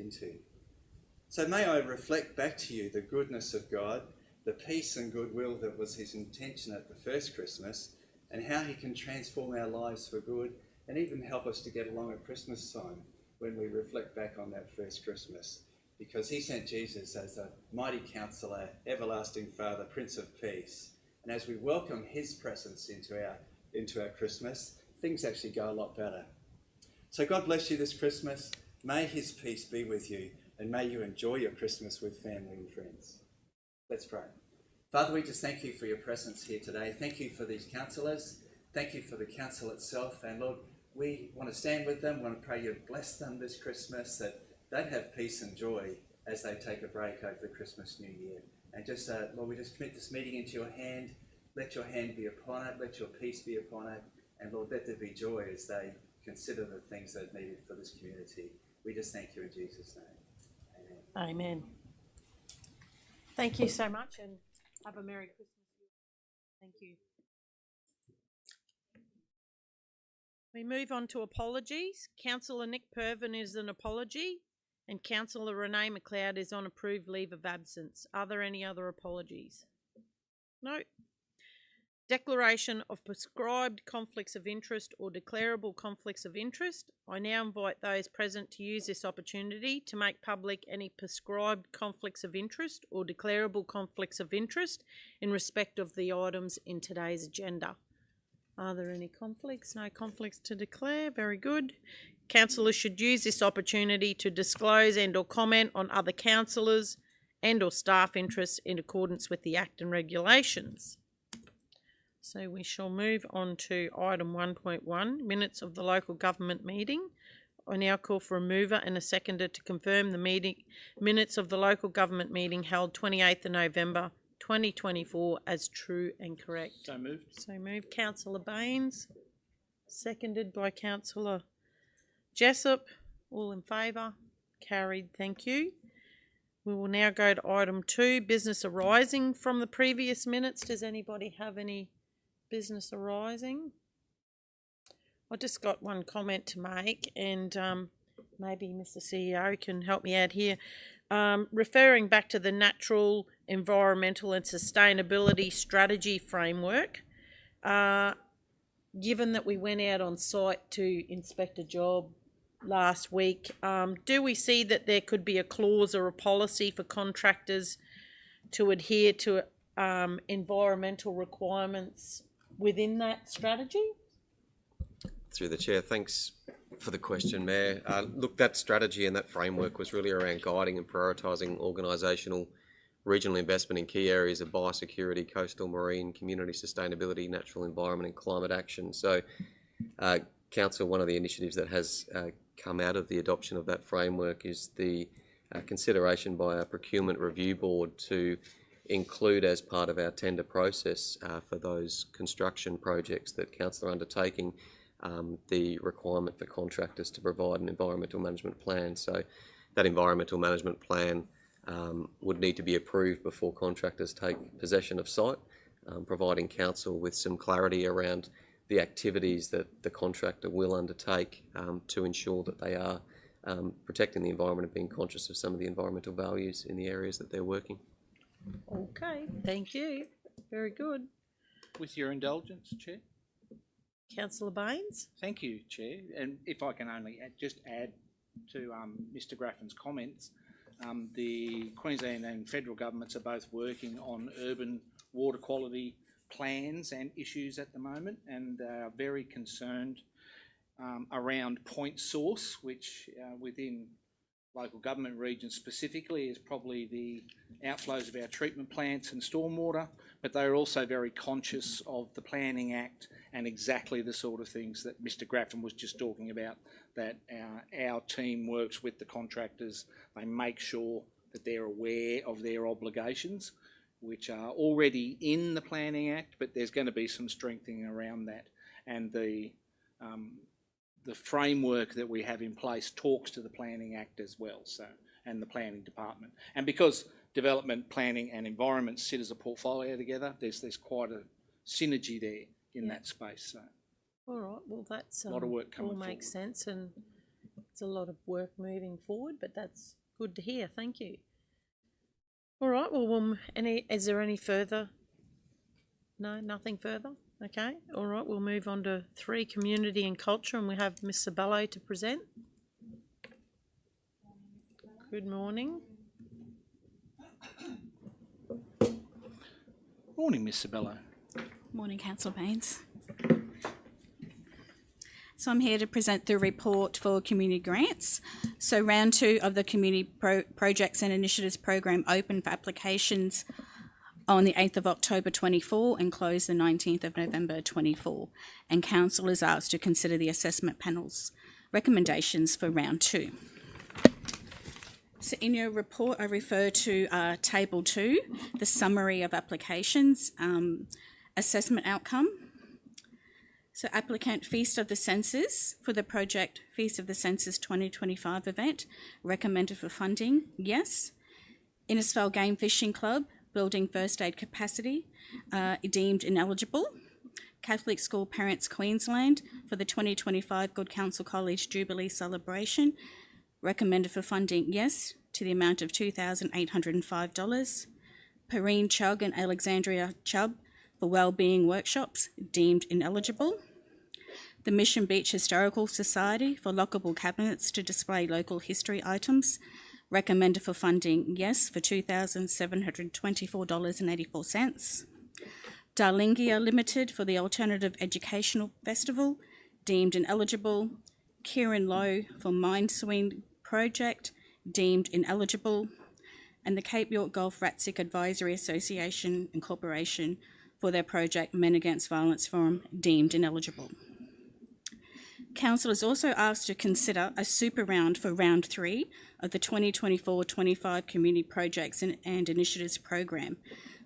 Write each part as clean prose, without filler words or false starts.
into. So may I reflect back to you the goodness of God, the peace and goodwill that was his intention at the first Christmas, and how he can transform our lives for good and even help us to get along at Christmas time when we reflect back on that first Christmas. Because he sent Jesus as a mighty counselor, everlasting Father, Prince of Peace. And as we welcome his presence into our Christmas, things actually go a lot better. So God bless you this Christmas. May his peace be with you, and may you enjoy your Christmas with family and friends. Let's pray. Father, we just thank you for your presence here today. Thank you for these counsellors. Thank you for the council itself. And Lord, we want to stand with them. We want to pray you bless them this Christmas, that they have peace and joy as they take a break over the Christmas New Year. And just, Lord, we just commit this meeting into your hand. Let your hand be upon it. Let your peace be upon it. And Lord, let there be joy as they consider the things that are needed for this community. We just thank you in Jesus' name. Amen. Amen. Thank you so much, and have a Merry Christmas. Thank you. We move on to apologies. Councillor Nick Purvin is an apology, and Councillor Renee McLeod is on approved leave of absence. Are there any other apologies? No. Declaration of prescribed conflicts of interest or declarable conflicts of interest. I now invite those present to use this opportunity to make public any prescribed conflicts of interest or declarable conflicts of interest in respect of the items in today's agenda. Are there any conflicts? No conflicts to declare. Very good. Councillors should use this opportunity to disclose and or comment on other councillors and or staff interests in accordance with the Act and regulations. So we shall move on to item 1.1, minutes of the local government meeting. I now call for a mover and a seconder to confirm the minutes of the local government meeting held 28th of November 2024 as true and correct. So moved. So moved. Councillor Baines, seconded by Councillor Jessup. All in favour? Carried. Thank you. We will now go to item 2, business arising from the previous minutes. Does anybody have any business arising? I just got one comment to make, and maybe Mr. CEO can help me out here. Referring back to the Natural, Environmental and Sustainability Strategy Framework, given that we went out on site to inspect a job last week, do we see that there could be a clause or a policy for contractors to adhere to environmental requirements within that strategy? Through the chair, thanks for the question, Mayor. Look, that strategy and that framework was really around guiding and prioritising organisational regional investment in key areas of biosecurity, coastal, marine, community sustainability, natural environment and climate action. So, Council, one of the initiatives that has come out of the adoption of that framework is the consideration by our procurement review board to include as part of our tender process for those construction projects that Council are undertaking the requirement for contractors to provide an environmental management plan. So that environmental management plan would need to be approved before contractors take possession of site, providing Council with some clarity around the activities that the contractor will undertake to ensure that they are protecting the environment and being conscious of some of the environmental values in the areas that they're working. Okay, thank you. Very good. With your indulgence, Chair. Councillor Baines? Thank you, Chair. And if I can only just add to Mr Graffin's comments, the Queensland and federal governments are both working on urban water quality plans and issues at the moment, and are very concerned around point source, which within local government regions specifically is probably the outflows of our treatment plants and stormwater, but they're also very conscious of the Planning Act and exactly the sort of things that Mr Graffin was just talking about, that our team works with the contractors. They make sure that they're aware of their obligations, which are already in the Planning Act, but there's going to be some strengthening around that. And the framework that we have in place talks to the Planning Act as well, so, and the Planning Department. And because development, planning and environment sit as a portfolio together, there's quite a synergy there in that space. So, all right, well that's a lot of work coming all makes forward. sense, and That's a lot of work moving forward, but that's good to hear. Thank you. All right. Well, is there any further? No, nothing further. Okay. All right. We'll move on to 3, community and culture, and we have Miss Sabello to present. Good morning. Morning, Miss Sabello. Morning, Councillor Baines. So I'm here to present the report for community grants. So round 2 of the community projects and initiatives program opened for applications on the 8th of October 24 and closed the 19th of November 24. And council is asked to consider the assessment panel's recommendations for round 2. So in your report, I refer to table 2, the summary of applications, assessment outcome. So applicant Feast of the Senses for the project Feast of the Senses 2025 event, recommended for funding, yes. Innisfail Game Fishing Club, building first aid capacity, deemed ineligible. Catholic School Parents Queensland for the 2025 Good Counsel College Jubilee celebration, recommended for funding, yes, to the amount of $2,805. Perrine Chug and Alexandria Chubb for wellbeing workshops, deemed ineligible. The Mission Beach Historical Society for lockable cabinets to display local history items, recommended for funding, yes, for $2,724.84. Darlingia Limited for the Alternative Educational Festival, deemed ineligible. Kieran Lowe for Mind Swing Project, deemed ineligible. And the Cape York Golf Ratsick Advisory Association and Corporation for their project Men Against Violence Forum, deemed ineligible. Council is also asked to consider a super round for round 3 of the 2024-25 Community Projects and Initiatives Program,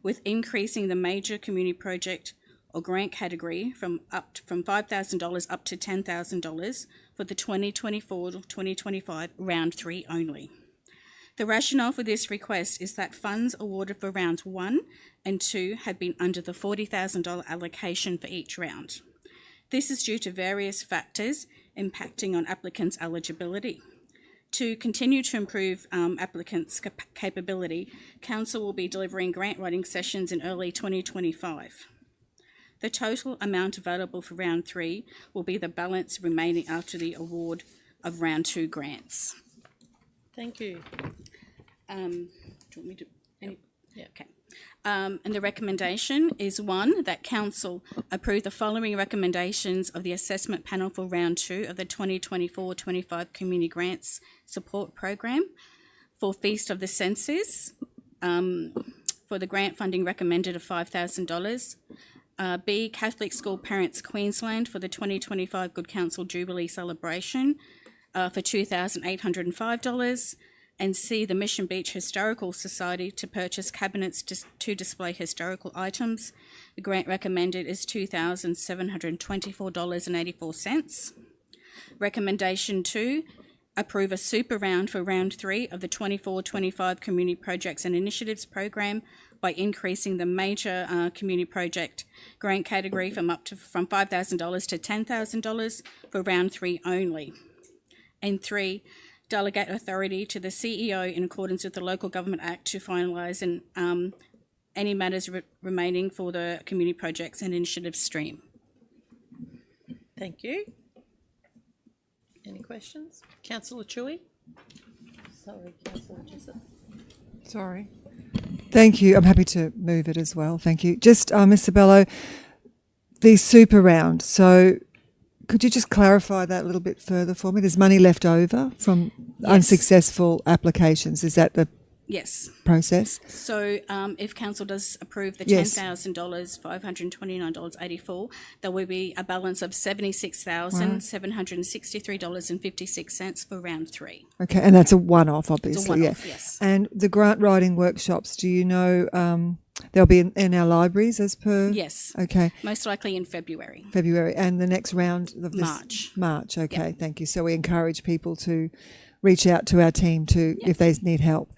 with increasing the major community project or grant category from $5,000 up to $10,000 for the 2024-2025 round 3 only. The rationale for this request is that funds awarded for rounds 1 and 2 have been under the $40,000 allocation for each round. This is due to various factors impacting on applicants' eligibility. To continue to improve applicants' capability, Council will be delivering grant writing sessions in early 2025. The total amount available for round 3 will be the balance remaining after the award of round 2 grants. Thank you. Do you want me to? Yeah. Okay. And the recommendation is 1, that Council approve the following recommendations of the assessment panel for round 2 of the 2024-25 Community Grants Support Program for Feast of the Senses, for the grant funding recommended of $5,000. B, Catholic School Parents Queensland for the 2025 Good Counsel Jubilee celebration for $2,805. And C, the Mission Beach Historical Society to purchase cabinets to display historical items. The grant recommended is $2,724.84. Recommendation 2, approve a super round for round 3 of the 24-25 Community Projects and Initiatives Program by increasing the major community project grant category from $5,000 to $10,000 for round 3 only. And 3, delegate authority to the CEO in accordance with the Local Government Act to finalise any matters remaining for the community projects and initiatives stream. Thank you. Any questions? Councillor Chewy? Sorry, Councillor Jessup. Sorry. Thank you. I'm happy to move it as well. Thank you. Just, Ms. Sabello, the super round. So could you just clarify that a little bit further for me? There's money left over from unsuccessful applications. Is that the Yes. process? So if council does approve the Yes. $10,000, $529.84, there will be a balance of $76,763.56 for round 3. Okay, and that's a one-off, obviously. It's a one-off, yeah. yes. And the grant writing workshops, do you know they'll be in our libraries as per? Yes. Okay, Most likely in February. February. And the next round of this? March. March, okay, thank you. So we encourage people to reach out to our team if they need help.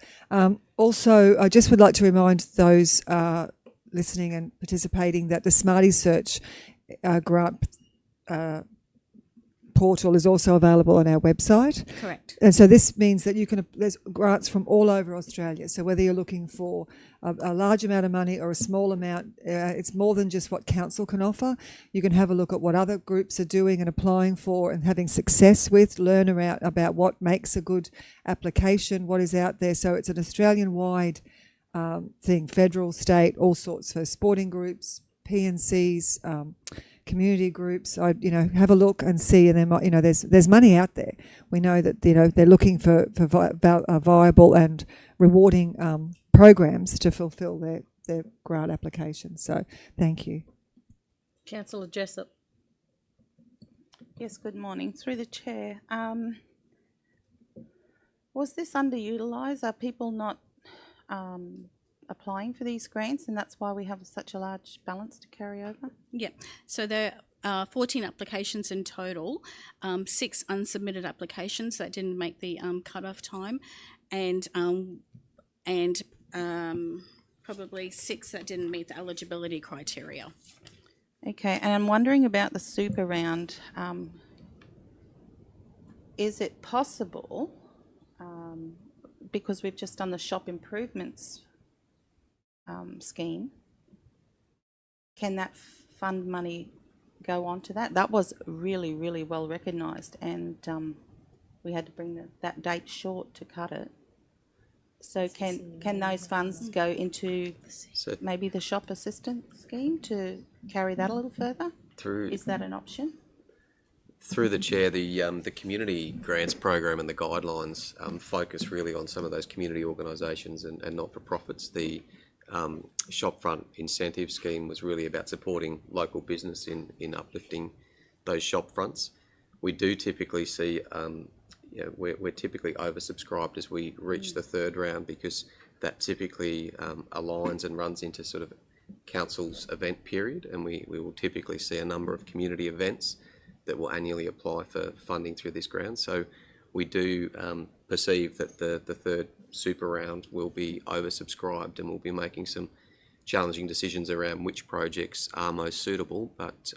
Also, I just would like to remind those listening and participating that the Smarties Search grant portal is also available on our website. Correct. And so this means that there's grants from all over Australia. So whether you're looking for a large amount of money or a small amount, it's more than just what council can offer. You can have a look at what other groups are doing and applying for and having success with, learn about what makes a good application, what is out there. So it's an Australian-wide thing, federal, state, all sorts. So sporting groups, PNCs, community groups. Have a look and see, and then there's money out there. We know that they're looking for viable and rewarding programs to fulfil their grant applications. So thank you. Councillor Jessup. Yes, good morning. Through the chair, was this underutilised? Are people not applying for these grants, and that's why we have such a large balance to carry over? Yeah. So there are 14 applications in total, 6 unsubmitted applications that didn't make the cut-off time, and probably 6 that didn't meet the eligibility criteria. Okay, and I'm wondering about the super round. Is it possible, because we've just done the shop improvements scheme, can that fund money go on to that? That was really, really well recognised, and we had to bring that date short to cut it. So can those funds go into maybe the shop assistance scheme to carry that a little further? Is that an option? Through the chair, the community grants program and the guidelines focus really on some of those community organisations and not-for-profits. The shopfront incentive scheme was really about supporting local business in uplifting those shop fronts. We do typically see we're typically oversubscribed as we reach the third round, because that typically aligns and runs into sort of council's event period, and we will typically see a number of community events that will annually apply for funding through this grant. So we do perceive that the third super round will be oversubscribed, and we'll be making some challenging decisions around which projects are most suitable. But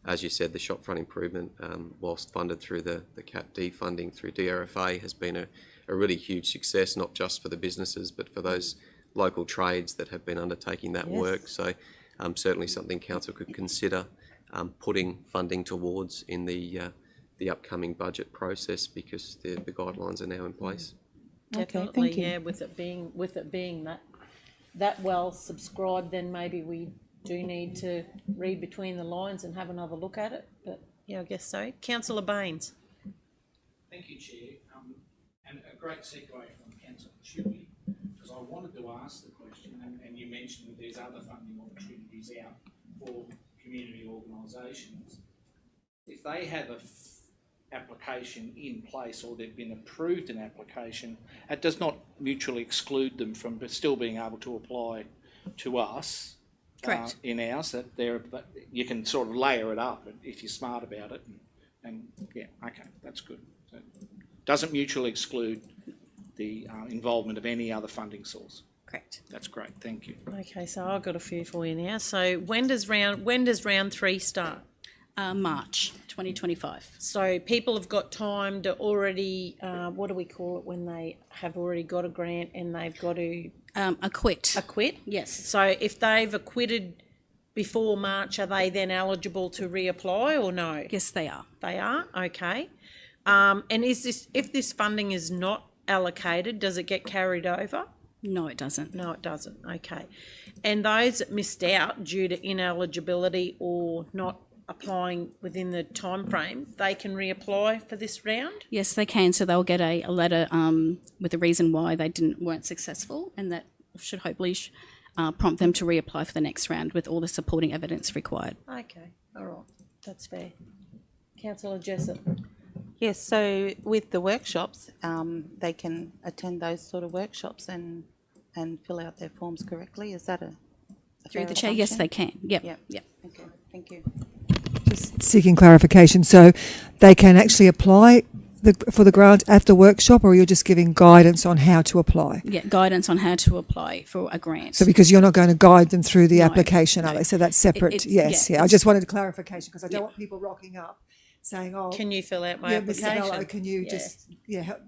as you said, the shopfront improvement, whilst funded through the Cap D funding through DRFA, has been a really huge success, not just for the businesses, but for those local trades that have been undertaking that work. So certainly something council could consider putting funding towards in the upcoming budget process, because the guidelines are now in place. Definitely, okay, thank you. Yeah, with it being that well subscribed, then maybe we do need to read between the lines and have another look at it. But yeah, I guess so. Councillor Baines. Thank you, Chair. And a great segue from Councillor Chewy, because I wanted to ask the question, and you mentioned that there's other funding opportunities out for community organisations. If they have a application in place, or they've been approved an application, it does not mutually exclude them from still being able to apply to us. Correct. In ours, that you can sort of layer it up if you're smart about it, and yeah, okay, that's good. So doesn't mutually exclude the involvement of any other funding source. Correct. That's great. Thank you. Okay, so I've got a few for you now. So when does round 3 start? March 2025. So people have got time to already, what do we call it when they have already got a grant and they've got to Acquit. acquit? Yes. So if they've acquitted before March, are they then eligible to reapply or no? Yes, they are. They are? Okay. And if this funding is not allocated, does it get carried over? No, it doesn't. No, it doesn't. Okay. And those that missed out due to ineligibility or not applying within the time frame, they can reapply for this round? Yes, they can. So they'll get a letter with the reason why they weren't successful, and that should hopefully prompt them to reapply for the next round with all the supporting evidence required. Okay. All right. That's fair. Councillor Jessup. Yes, so with the workshops, they can attend those sort of workshops and fill out their forms correctly. Is that a Through fair the chair, yes, assumption? they can. Yep. Yep. Yep. Okay, thank you. Just seeking clarification. So they can actually apply for the grant at the workshop, or you're just giving guidance on how to apply? Yeah, guidance on how to apply for a grant. So because you're not going to guide them through the No, application, are no. they? So that's separate. It's- yes, yeah, yeah. I it's- just wanted clarification, because I don't Yeah. want people rocking up saying, "Oh, Can you fill out my yeah, Ms. application? Sabello, can you Yeah. just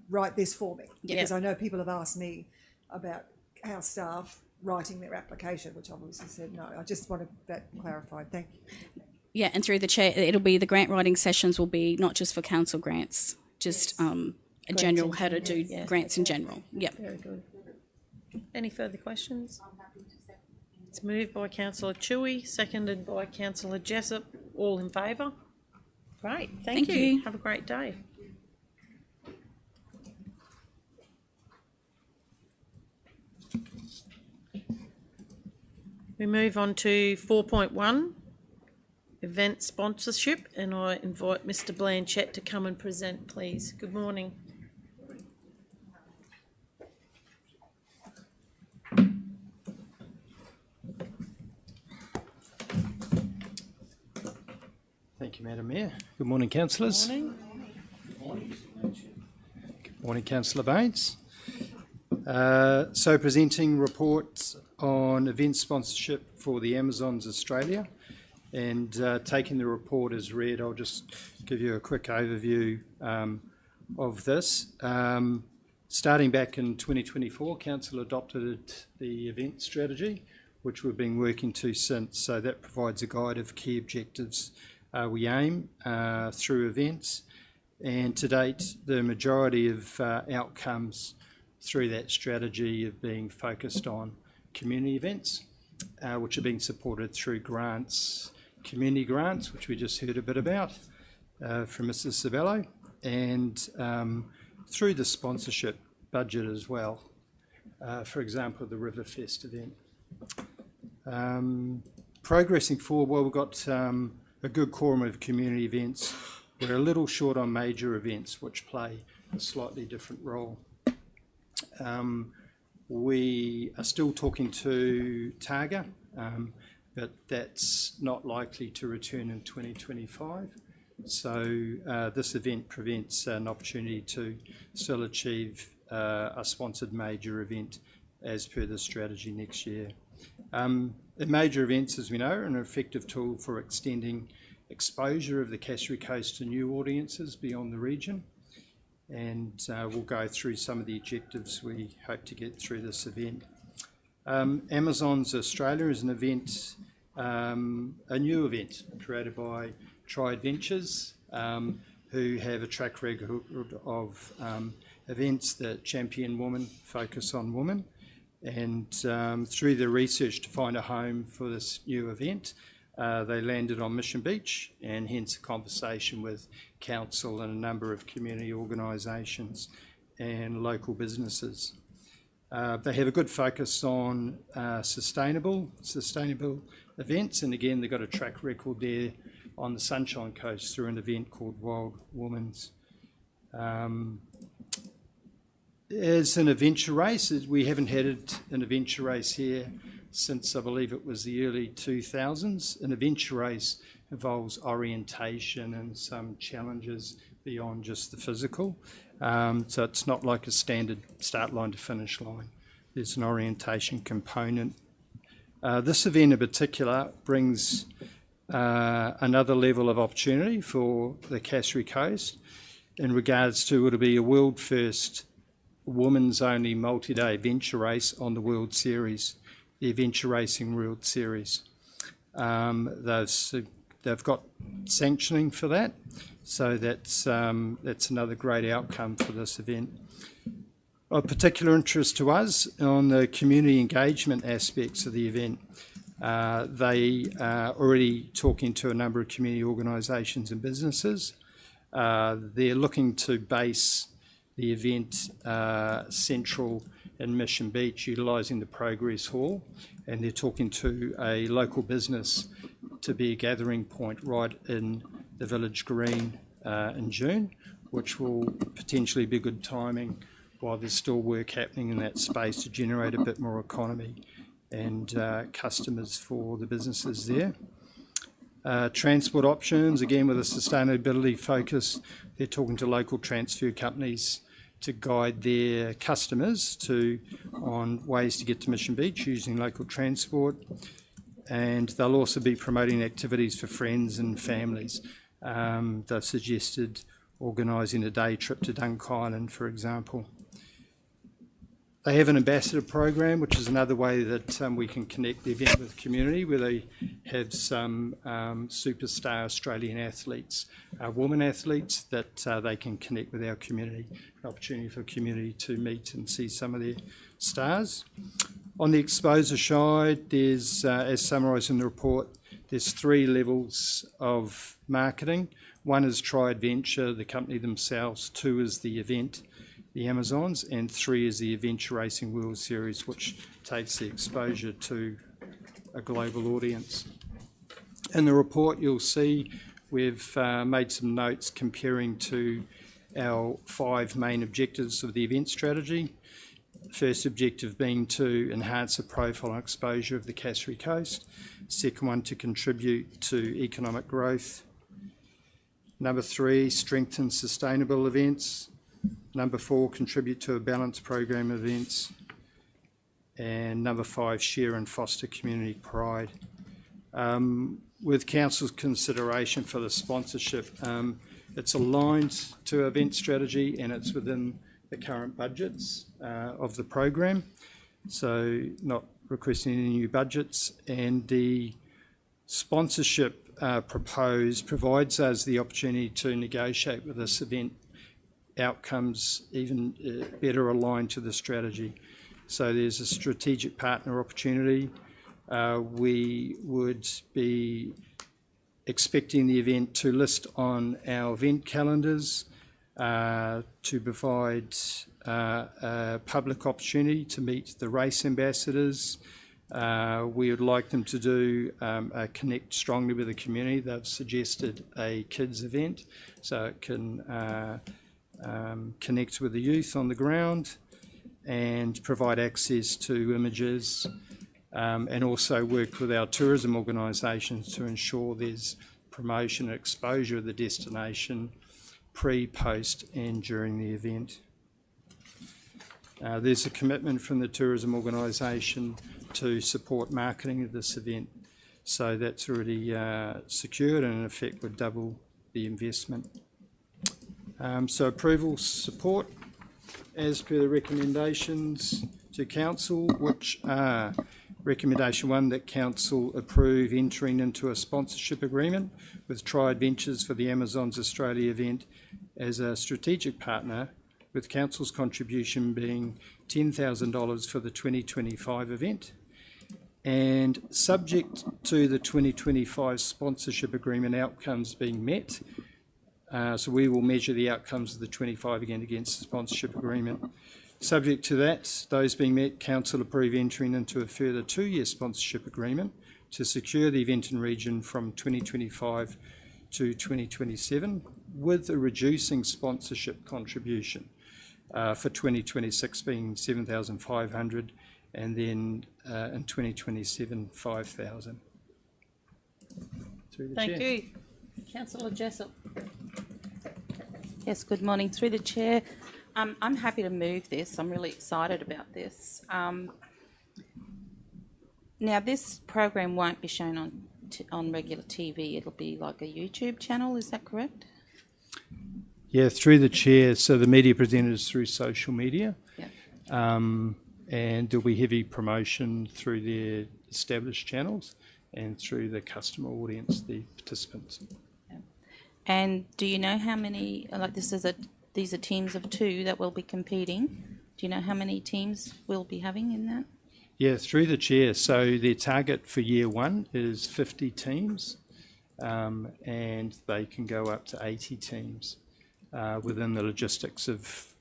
write this for me?" Because Yeah. I know people have asked me about our staff writing their application, which I've obviously said no. I just wanted that clarified. Thank you. Yeah, and through the chair, it'll be the grant writing sessions will be not just for council grants, just a general how to do grants in general. Yep. Very good. Any further questions? It's moved by Councillor Chewy, seconded by Councillor Jessup. All in favour? Great, thank Thank you. Have a great day. We move on to 4.1, event sponsorship, and I invite Mr. Blanchett to come and present, please. Good morning. Thank you, Madam Mayor. Good morning, councillors. Morning. Good morning, Councillor Baines. So presenting reports on event sponsorship for the Amazons Australia, and taking the report as read, I'll just give you a quick overview of this. Starting back in 2024, Council adopted the event strategy, which we've been working to since. So that provides a guide of key objectives we aim through events, and to date the majority of outcomes through that strategy have been focused on community events, which are being supported through grants, community grants, which we just heard a bit about from Mrs. Sabello, and through the sponsorship budget as well. For example, the Riverfest event. Progressing forward, well, we've got a good quorum of community events. We're a little short on major events, which play a slightly different role. We are still talking to Targa, but that's not likely to return in 2025. So this event prevents an opportunity to still achieve a sponsored major event as per the strategy next year. Major events, as we know, are an effective tool for extending exposure of the Cassowary Coast to new audiences beyond the region. And we'll go through some of the objectives we hope to get through this event. Amazons Australia is an event, a new event created by Tri Adventures, who have a track record of events that champion women, focus on women. And through the research to find a home for this new event, they landed on Mission Beach, and hence a conversation with council and a number of community organisations and local businesses. They have a good focus on sustainable events, and again they've got a track record there on the Sunshine Coast through an event called Wild Women's. As an adventure race, we haven't had an adventure race here since I believe it was the early 2000s. An adventure race involves orientation and some challenges beyond just the physical. So it's not like a standard start line to finish line. There's an orientation component. This event in particular brings another level of opportunity for the Cassowary Coast in regards to it'll be a world first women's only multi-day adventure race on the World Series, the Adventure Racing World Series. They've got sanctioning for that, so that's another great outcome for this event. Of particular interest to us on the community engagement aspects of the event, they are already talking to a number of community organisations and businesses. They're looking to base the event central in Mission Beach, utilising the Progress Hall, and they're talking to a local business to be a gathering point right in the Village Green in June, which will potentially be good timing while there's still work happening in that space to generate a bit more economy and customers for the businesses there. Transport options, again with a sustainability focus, they're talking to local transfer companies to guide their customers on ways to get to Mission Beach using local transport, and they'll also be promoting activities for friends and families They've suggested organising a day trip to Dunk Island, for example. They have an ambassador program, which is another way that we can connect the event with the community, where they have some superstar Australian athletes, women athletes, that they can connect with our community, an opportunity for the community to meet and see some of their stars. On the exposure side, there's, as summarised in the report, there's 3 levels of marketing. 1 is Try Adventure, the company themselves. 2 is the event, the Amazons, and 3 is the Adventure Racing World Series, which takes the exposure to a global audience. In the report, you'll see we've made some notes comparing to our 5 main objectives of the event strategy. First objective being to enhance the profile and exposure of the Cassowary Coast. Second one, to contribute to economic growth. Number 3, strengthen sustainable events. Number 4, contribute to a balanced program of events. And number 5, share and foster community pride. With Council's consideration for the sponsorship, it's aligned to event strategy and it's within the current budgets of the program, so not requesting any new budgets. And the sponsorship proposed provides us the opportunity to negotiate with this event outcomes even better aligned to the strategy. So there's a strategic partner opportunity. We would be expecting the event to list on our event calendars, to provide a public opportunity to meet the race ambassadors. We would like them to do a connect strongly with the community. They've suggested a kids event, so it can connect with the youth on the ground and provide access to images, and also work with our tourism organisations to ensure there's promotion and exposure of the destination pre, post and during the event. There's a commitment from the tourism organisation to support marketing of this event, so that's already secured and in effect would double the investment. So approval support as per the recommendations to Council, which are recommendation 1, that Council approve entering into a sponsorship agreement with Try Adventures for the Amazons Australia event as a strategic partner, with Council's contribution being $10,000 for the 2025 event. And subject to the 2025 sponsorship agreement outcomes being met, so we will measure the outcomes of the 25 again against the sponsorship agreement. Subject to that, those being met, Council approve entering into a further 2-year sponsorship agreement to secure the event in region from 2025 to 2027, with a reducing sponsorship contribution for 2026 being $7,500, and then in 2027 $5,000. Through the Thank Chair. you. Councillor Jessup. Yes, good morning. Through the chair, I'm happy to move this. I'm really excited about this. Now, this program won't be shown on regular TV. It'll be like a YouTube channel. Is that correct? Yeah, through the Chair. So the media presenters through social media. Yeah. And there'll be heavy promotion through their established channels and through the customer audience, the participants. Yeah. And do you know how many, like these are teams of 2 that will be competing. Do you know how many teams we'll be having in that? Yeah, through the Chair. So their target for year 1 is 50 teams, and they can go up to 80 teams within the logistics of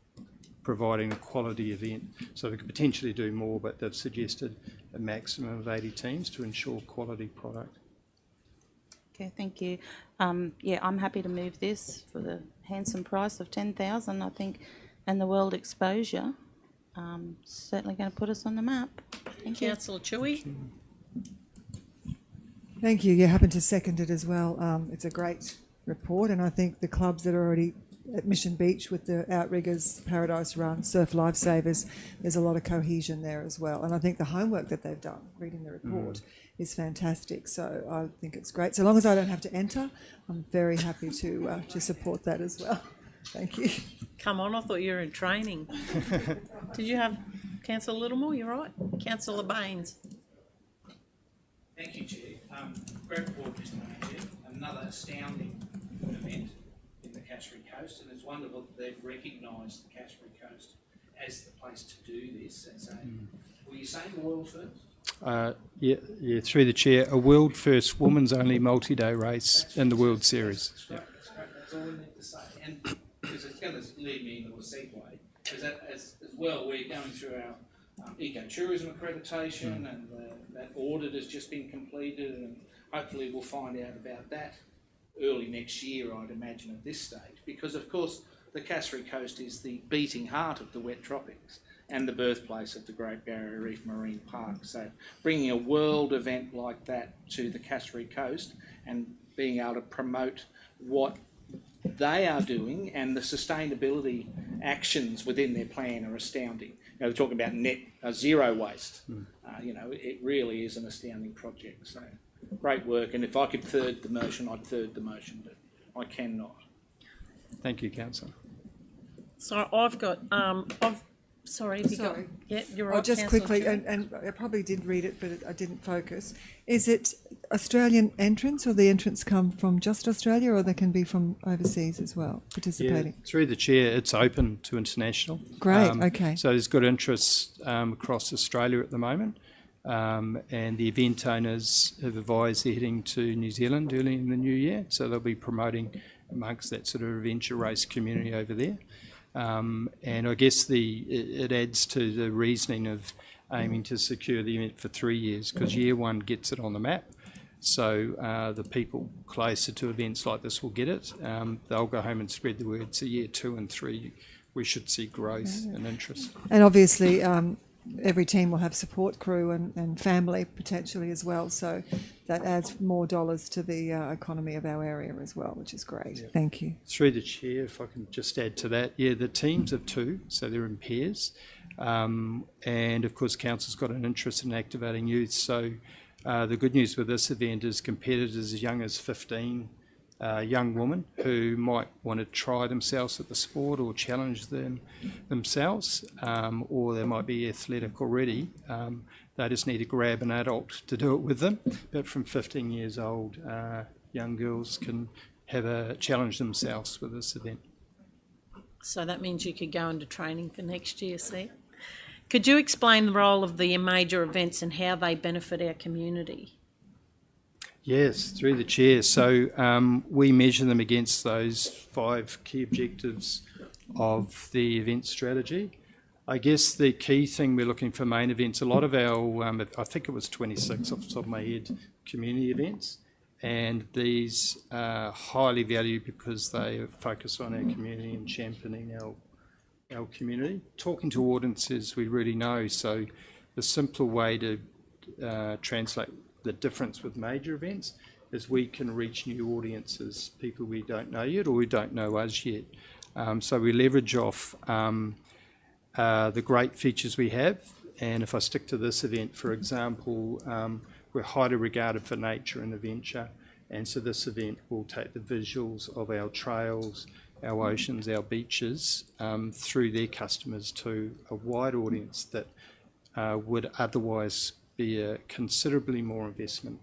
providing a quality event. So they could potentially do more, but they've suggested a maximum of 80 teams to ensure quality product. Okay, thank you. Yeah, I'm happy to move this for the handsome price of $10,000, I think, and the world exposure. Certainly going to put us on the map. Thank you. Councillor Chewy. Thank you. You happen to second it as well. It's a great report, and I think the clubs that are already at Mission Beach with the outriggers, Paradise Run, Surf Lifesavers, there's a lot of cohesion there as well. And I think the homework that they've done, reading the report, is fantastic. So I think it's great. So long as I don't have to enter, I'm very happy to support that as well. Thank you. Come on, I thought you were in training. Did you have Councillor Littlemore? You're right. Councillor Baines. Thank you, Chair. Great report, Mr Manager. Another astounding event in the Cassowary Coast, and it's wonderful that they've recognised the Cassowary Coast as the place to do this. And so, were you saying the world first? Yeah, through the chair, a world first women's only multi-day race in the World Series. That's great, that's great. That's all we need to say. And because it's going to lead me into a segue, because as well, we're going through our ecotourism accreditation, and that audit has just been completed, and hopefully we'll find out about that early next year, I'd imagine, at this stage, because of course the Cassowary Coast is the beating heart of the wet tropics and the birthplace of the Great Barrier Reef Marine Park. So bringing a world event like that to the Cassowary Coast and being able to promote what they are doing and the sustainability actions within their plan are astounding. You know, they're talking about net zero waste. You know, it really is an astounding project. So great work. And if I could third the motion, I'd third the motion, but I cannot. Thank you, Councillor. So I've got, sorry, have you got, Sorry. yeah, you're right. Just Councillor quickly, Chair. and I probably did read it, but I didn't focus. Is it Australian entrance, or the entrance come from just Australia, or they can be from overseas as well, participating? Yeah, through the chair, it's open to international. Great, okay. So there's good interest across Australia at the moment. And the event owners have advised they're heading to New Zealand early in the new year, so they'll be promoting amongst that sort of adventure race community over there. And I guess it adds to the reasoning of aiming to secure the event for 3 years, because year one gets it on the map. So the people closer to events like this will get it. They'll go home and spread the word. So year 2 and 3, we should see growth and interest. And obviously, every team will have support crew and family potentially as well. So that adds more dollars to the economy of our area as well, which is great. Yeah. Thank you. Through the chair, if I can just add to that, yeah, the teams of 2, so they're in pairs. And of course, Council's got an interest in activating youth. So the good news with this event is competitors as young as 15 young women who might want to try themselves at the sport or challenge themselves, or they might be athletic already. They just need to grab an adult to do it with them. But from 15 years old, young girls can challenge themselves with this event. So that means you could go into training for next year, see? Could you explain the role of the major events and how they benefit our community? Yes, through the chair. So we measure them against those 5 key objectives of the event strategy. I guess the key thing we're looking for main events, a lot of our, I think it was 26 off the top of my head, community events, and these are highly valued because they focus on our community and championing our community. Talking to audiences we really know, so the simpler way to translate the difference with major events is we can reach new audiences, people we don't know yet or who don't know us yet. So we leverage off the great features we have, and if I stick to this event, for example, we're highly regarded for nature and adventure, and so this event will take the visuals of our trails, our oceans, our beaches through their customers to a wide audience that would otherwise be a considerably more investment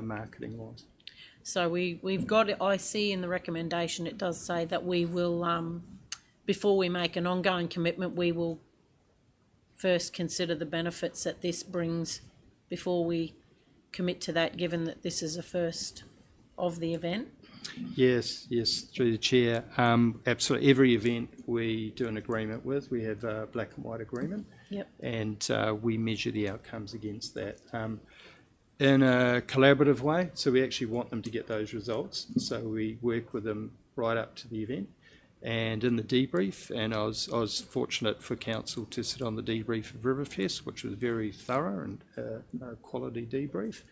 marketing wise. So we've got it. I see in the recommendation it does say that we will, before we make an ongoing commitment, we will first consider the benefits that this brings before we commit to that, given that this is a first of the event. Yes, through the chair. Absolutely, every event we do an agreement with, we have a black and white agreement. Yep. And we measure the outcomes against that in a collaborative way. So we actually want them to get those results. So we work with them right up to the event. And in the debrief, and I was fortunate for council to sit on the debrief of Riverfest, which was very thorough and a quality debrief.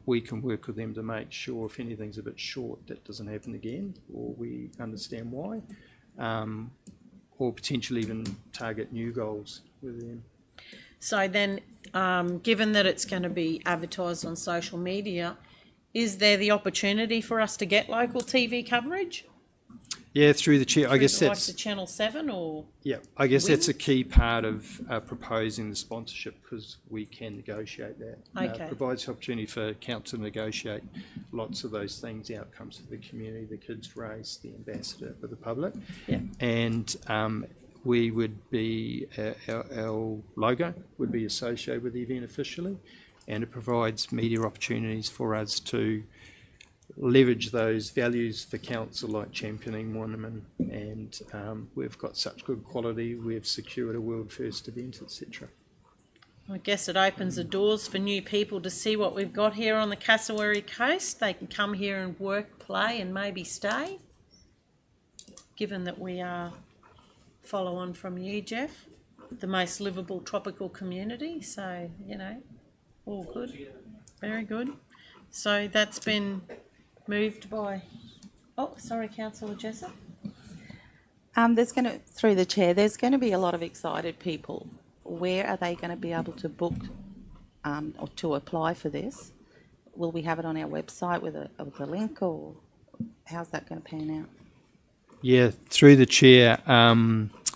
we can work with them to make sure if anything's a bit short, that doesn't happen again, or we understand why, or potentially even target new goals with them. So then, given that it's going to be advertised on social media, is there the opportunity for us to get local TV coverage? Yeah, through the chair, I Through guess the likes that's of Channel 7 or? yeah, I guess that's a key part of proposing the sponsorship, because we can negotiate that. Okay. Provides opportunity for council to negotiate lots of those things, outcomes for the community, the kids' race, the ambassador for the public, Yeah. and we would be our logo would be associated with the event officially, and it provides media opportunities for us to leverage those values for council, like championing Wannerman, and we've got such good quality, we've secured a world first event, etc. I guess it opens the doors for new people to see what we've got here on the Cassowary coast. They can come here and work, play and maybe stay, given that we are, follow on from you, Jeff, the most livable tropical community. So, you know, all good. Very good. So that's been moved by, oh, sorry, Councillor Jessup. There's going to, through the chair, there's going to be a lot of excited people. Where are they going to be able to book or to apply for this? Will we have it on our website with a link, or how's that going to pan out? Yeah, through the chair,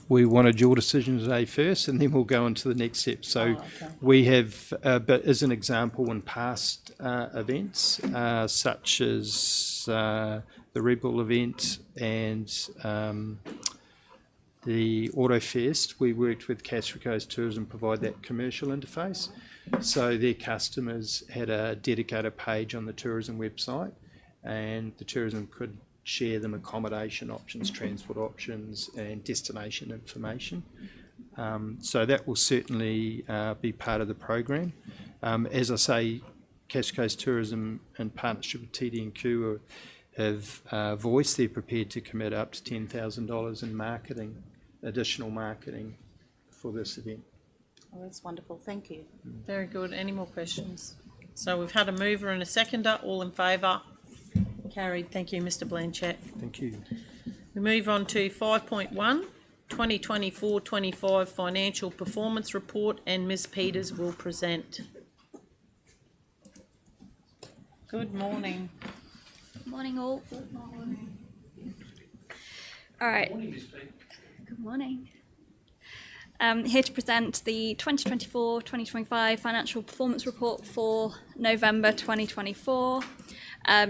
we wanted your decision today first, and then we'll go on to the next step. So okay. we have, but as an example, in past events, such as the Red Bull event and the Auto Fest, we worked with Cassowary Coast Tourism to provide that commercial interface. So their customers had a dedicated page on the tourism website, and the tourism could share them accommodation options, transport options, and destination information. So that will certainly be part of the program. As I say, Cassowary Coast Tourism, in partnership with TD&Q, have voiced they're prepared to commit up to $10,000 in marketing, additional marketing for this event. Oh, that's wonderful. Thank you. Very good. Any more questions? So we've had a mover and a seconder. All in favour? Carried. Thank you, Mr. Blanchett. Thank you. We move on to 5.1, 2024-25 Financial Performance Report, and Ms. Peters will present. Good morning. Morning all. All right. Good morning. Here to present the 2024-2025 Financial Performance Report for November 2024.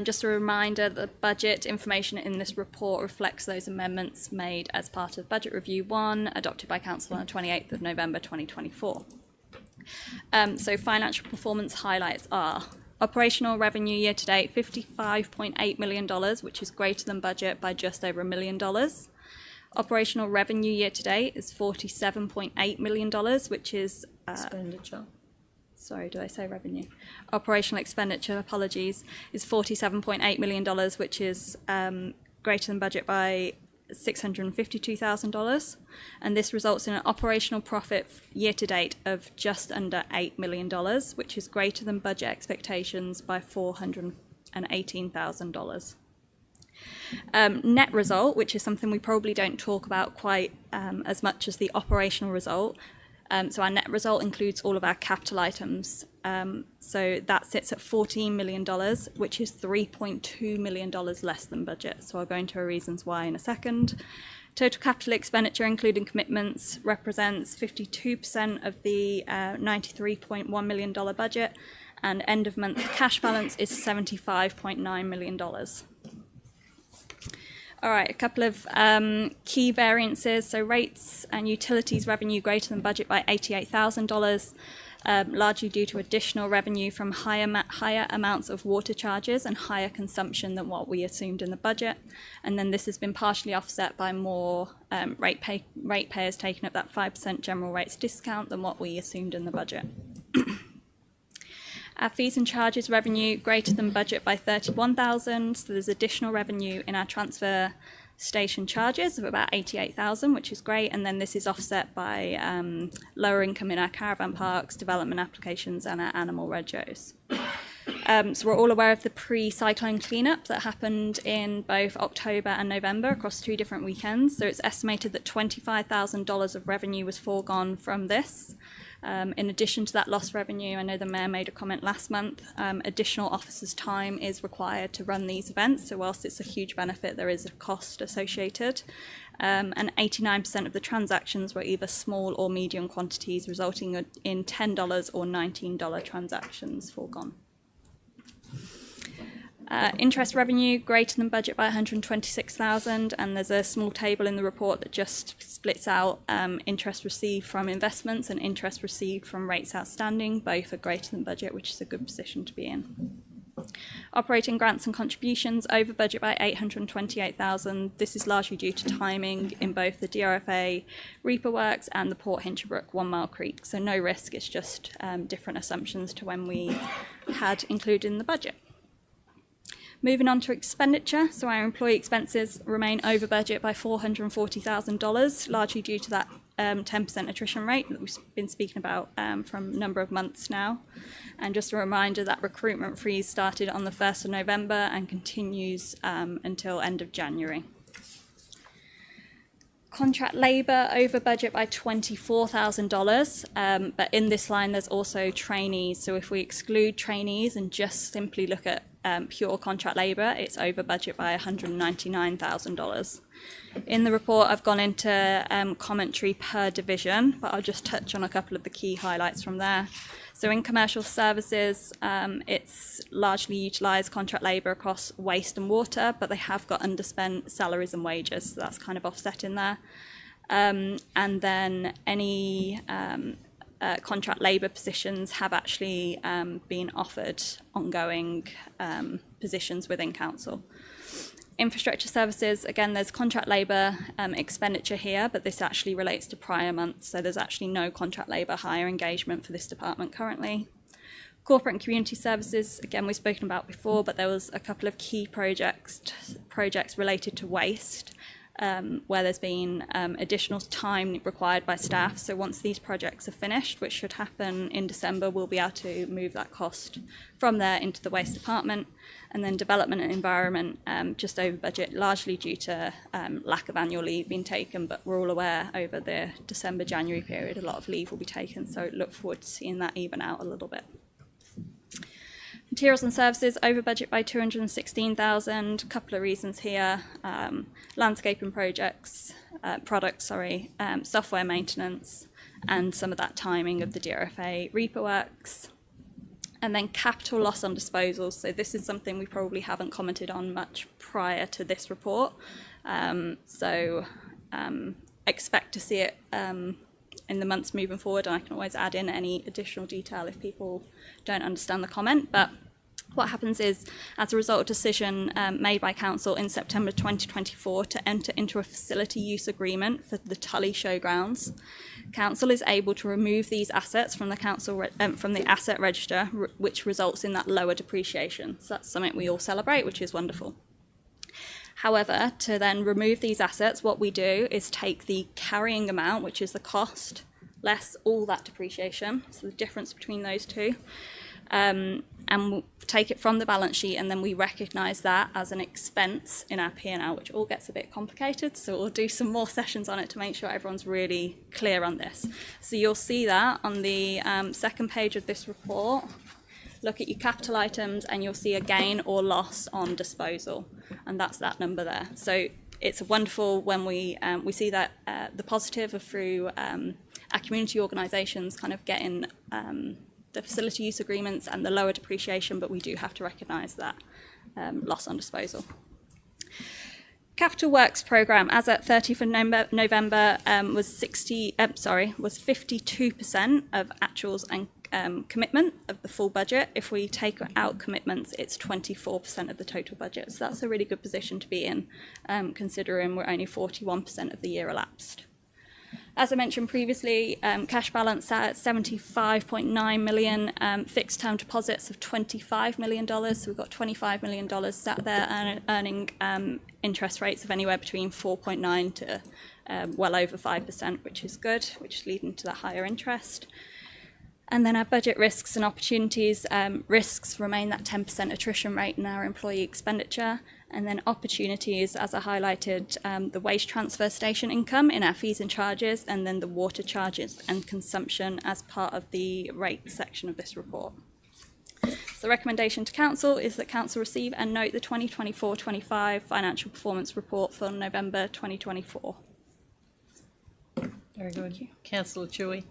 Just a reminder, the budget information in this report reflects those amendments made as part of Budget Review 1, adopted by Council on the 28th of November 2024. So financial performance highlights are: operational revenue year to date, $55.8 million, which is greater than budget by just over $1 million. Operational revenue year to date is $47.8 million, which is Expenditure. sorry, did I say revenue? Operational expenditure, apologies, is $47.8 million, which is greater than budget by $652,000. And this results in an operational profit year to date of just under $8 million, which is greater than budget expectations by $418,000. Net result, which is something we probably don't talk about quite as much as the operational result. So our net result includes all of our capital items. So that sits at $14 million, which is $3.2 million less than budget. So I'll go into our reasons why in a second. Total capital expenditure, including commitments, represents 52% of the $93.1 million budget, and end of month cash balance is $75.9 million. All right, a couple of key variances. So rates and utilities revenue greater than budget by $88,000, largely due to additional revenue from higher amounts of water charges and higher consumption than what we assumed in the budget. And then this has been partially offset by more ratepayers taking up that 5% general rates discount than what we assumed in the budget. Our fees and charges revenue greater than budget by $31,000, so there's additional revenue in our transfer station charges of about $88,000, which is great, and then this is offset by lower income in our caravan parks, development applications and our animal regos. So we're all aware of the pre-cyclone cleanup that happened in both October and November across 2 different weekends. So it's estimated that $25,000 of revenue was foregone from this. In addition to that lost revenue, I know the Mayor made a comment last month, additional officers' time is required to run these events. So whilst it's a huge benefit, there is a cost associated. And 89% of the transactions were either small or medium quantities, resulting in $10 or $19 transactions foregone. Interest revenue greater than budget by 126,000, and there's a small table in the report that just splits out interest received from investments and interest received from rates outstanding. Both are greater than budget, which is a good position to be in. Operating grants and contributions over budget by 828,000. This is largely due to timing in both the DRFA Reaper Works and the Port Hinchinbrook 1 Mile Creek. So no risk, it's just different assumptions to when we had included in the budget. Moving on to expenditure, so our employee expenses remain over budget by $440,000, largely due to that 10% attrition rate that we've been speaking about for a number of months now. And just a reminder that recruitment freeze started on the 1st of November and continues until end of January. Contract labour over budget by $24,000, but in this line there's also trainees. So if we exclude trainees and just simply look at pure contract labour, it's over budget by $199,000. In the report I've gone into commentary per division, but I'll just touch on a couple of the key highlights from there. So in commercial services, it's largely utilised contract labour across waste and water, but they have got underspent salaries and wages, so that's kind of offset in there. And then any contract labour positions have actually been offered ongoing positions within council. Infrastructure services, again, there's contract labour expenditure here, but this actually relates to prior months, so there's actually no contract labour hire engagement for this department currently. Corporate and community services, again, we've spoken about before, but there was a couple of key projects related to waste, where there's been additional time required by staff. So once these projects are finished, which should happen in December, we'll be able to move that cost from there into the waste department. And then development and environment, just over budget, largely due to lack of annual leave being taken, but we're all aware over the December-January period, a lot of leave will be taken, so look forward to seeing that even out a little bit. Materials and services over budget by 216,000. Couple of reasons here: landscaping products, software maintenance, and some of that timing of the DRFA Reaper Works. And then capital loss on disposals. So this is something we probably haven't commented on much prior to this report. Expect to see it in the months moving forward, and I can always add in any additional detail if people don't understand the comment. But what happens is, as a result of decision made by Council in September 2024 to enter into a facility use agreement for the Tully Showgrounds, Council is able to remove these assets from the from the asset register, which results in that lower depreciation. So that's something we all celebrate, which is wonderful. However, to then remove these assets, what we do is take the carrying amount, which is the cost, less all that depreciation, so the difference between those two, and we'll take it from the balance sheet, and then we recognise that as an expense in our P&L, which all gets a bit complicated, so we'll do some more sessions on it to make sure everyone's really clear on this. So you'll see that on the second page of this report. Look at your capital items and you'll see a gain or loss on disposal, and that's that number there. So it's wonderful when we see that the positive of through our community organisations kind of getting the facility use agreements and the lower depreciation, but we do have to recognise that loss on disposal. Capital Works programme, as at 30th of November, was 52% of actuals and commitment of the full budget. If we take out commitments, it's 24% of the total budget. So that's a really good position to be in, considering we're only 41% of the year elapsed. As I mentioned previously, cash balance at $75.9 million, fixed term deposits of $25 million. So we've got $25 million sat there earning interest rates of anywhere between 4.9 to well over 5%, which is good, which is leading to that higher interest. And then our budget risks and opportunities. Risks remain that 10% attrition rate in our employee expenditure. And then opportunities, as I highlighted, the waste transfer station income in our fees and charges, and then the water charges and consumption as part of the rate section of this report. So the recommendation to Council is that Council receive and note the 2024-25 financial performance report for November 2024. Very good. Councillor Chewy.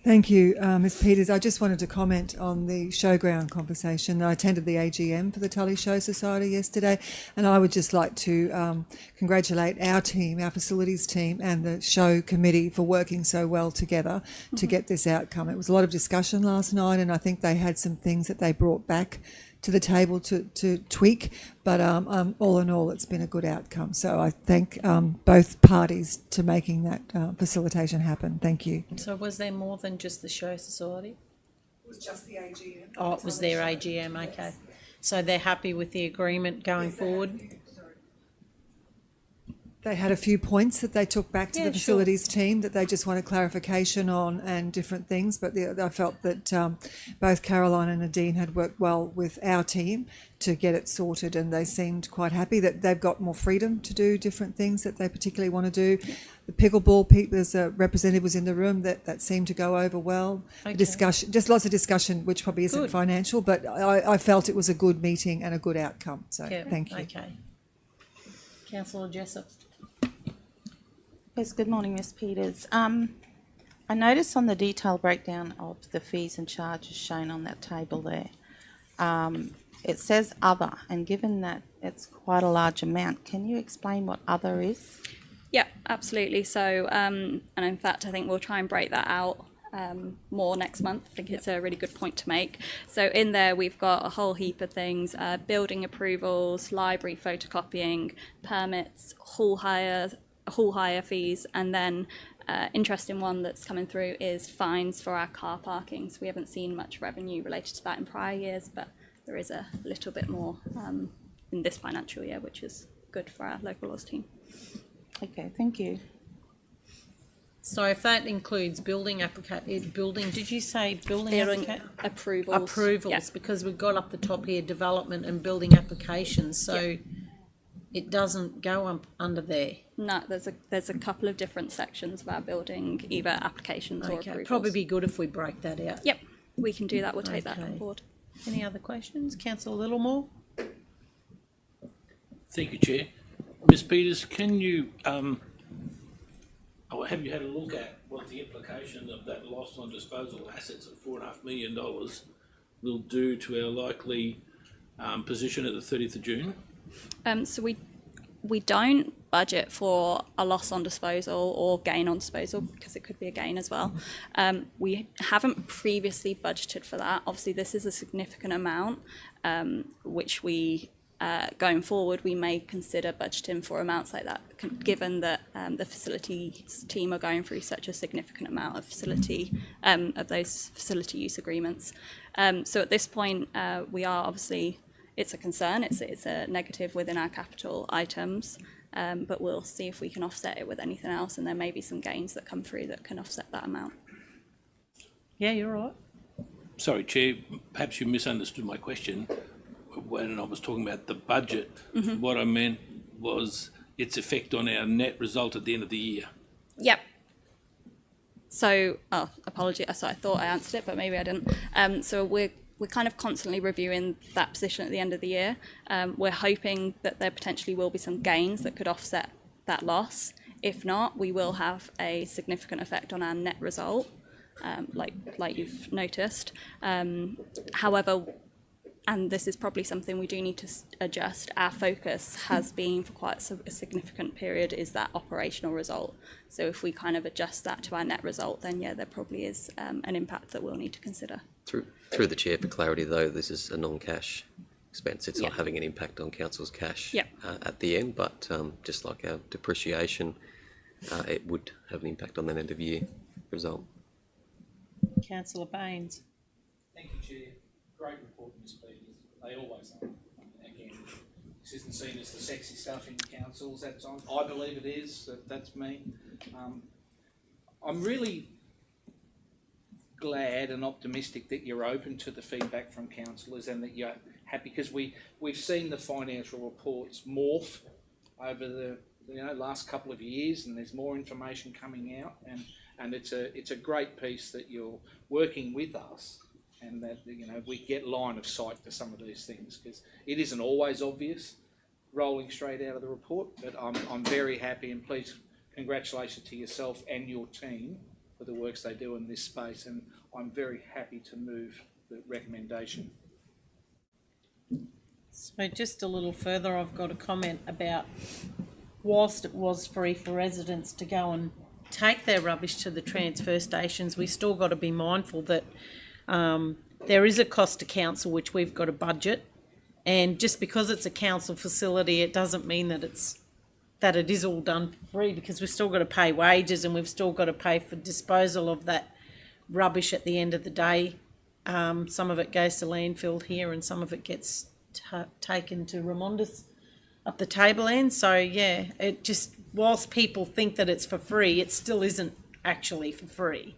Thank you, Ms Peters. I just wanted to comment on the showground conversation. I attended the AGM for the Tully Show Society yesterday, and I would just like to congratulate our team, our facilities team, and the show committee for working so well together to get this outcome. It was a lot of discussion last night, and I think they had some things that they brought back to the table to tweak, but all in all, it's been a good outcome. So I thank both parties to making that facilitation happen. Thank you. So was there more than just the Show Society? It was just the AGM. Oh, it was their AGM, okay. So they're happy with the agreement going forward? They had a few points that they took back to Yeah, the facilities team that they just wanted clarification on and different things. But I felt that both Caroline and Nadine had worked well with our team to get it sorted, and they seemed quite happy that they've got more freedom to do different things that they particularly want to do. The pickleball people, there's a representative was in the room that seemed to go over well. Okay. The discussion, just lots of discussion, which probably isn't Good. financial, but I felt it was a good meeting and a good outcome. So Yeah, thank you. Okay. Councillor Jessup. Yes, good morning, Ms Peters. I noticed on the detailed breakdown of the fees and charges shown on that table there, it says other, and given that it's quite a large amount, can you explain what other is? Yeah, absolutely. So, and in fact, I think we'll try and break that out more next month. I think it's a really good point to make. So in there, we've got a whole heap of things, building approvals, library photocopying, permits, hall hire fees, and then interesting one that's coming through is fines for our car parking. So we haven't seen much revenue related to that in prior years, but there is a little bit more in this financial year, which is good for our local laws team. Okay, thank you. So if that includes building, did you say building Approvals. approvals? Yeah. Because we've got up the top here, development and building applications, so it doesn't go up under there. No, there's a couple of different sections of our building, either applications or Okay, approvals. probably be good if we break that out. Yep, we can do that. We'll take that Okay. on board. Any other questions? Councillor Littlemore? Thank you, Chair. Ms Peters, can you, have you had a look at what the implication of that loss on disposal assets of $4.5 million will do to our likely position at the 30th of June? So we don't budget for a loss on disposal or gain on disposal, because it could be a gain as well. We haven't previously budgeted for that. Obviously, this is a significant amount, which we, going forward, we may consider budgeting for amounts like that, given that the facilities team are going through such a significant amount of of those facility use agreements. So at this point, we are obviously, it's a concern, it's a negative within our capital items, but we'll see if we can offset it with anything else, and there may be some gains that come through that can offset that amount. Yeah, you're right. Sorry, Chair, perhaps you misunderstood my question when I was talking about the budget. Mm-hmm. What I meant was its effect on our net result at the end of the year. Yep. So, apology. So I thought I answered it, but maybe I didn't. So we're kind of constantly reviewing that position at the end of the year. We're hoping that there potentially will be some gains that could offset that loss. If not, we will have a significant effect on our net result, like you've noticed. However, and this is probably something we do need to adjust, our focus has been for quite a significant period is that operational result. So if we kind of adjust that to our net result, then yeah, there probably is an impact that we'll need to consider. Through the chair, for clarity though, this is a non-cash expense. It's Yeah. not having an impact on council's cash Yeah. at the end, but just like our depreciation, it would have an impact on that end of year result. Councillor Baines. Thank you, Chair. Great report, Ms Peters. They always are. Again, this isn't seen as the sexy stuff in councils. That's on. I believe it is. That's me. I'm really glad and optimistic that you're open to the feedback from councillors and that you're happy, because we've seen the financial reports morph over the last couple of years, and there's more information coming out, and it's a great piece that you're working with us, and that we get line of sight to some of these things, because it isn't always obvious rolling straight out of the report. But I'm very happy, and please, congratulations to yourself and your team for the works they do in this space, and I'm very happy to move the recommendation. So just a little further, I've got a comment about, whilst it was free for residents to go and take their rubbish to the transfer stations, we still got to be mindful that there is a cost to council which we've got to budget, and just because it's a council facility, it doesn't mean that it is all done for free, because we've still got to pay wages and we've still got to pay for disposal of that rubbish at the end of the day. Some of it goes to landfill here and some of it gets taken to Ramondis up the tableland. So yeah, it just, whilst people think that it's for free, it still isn't actually for free.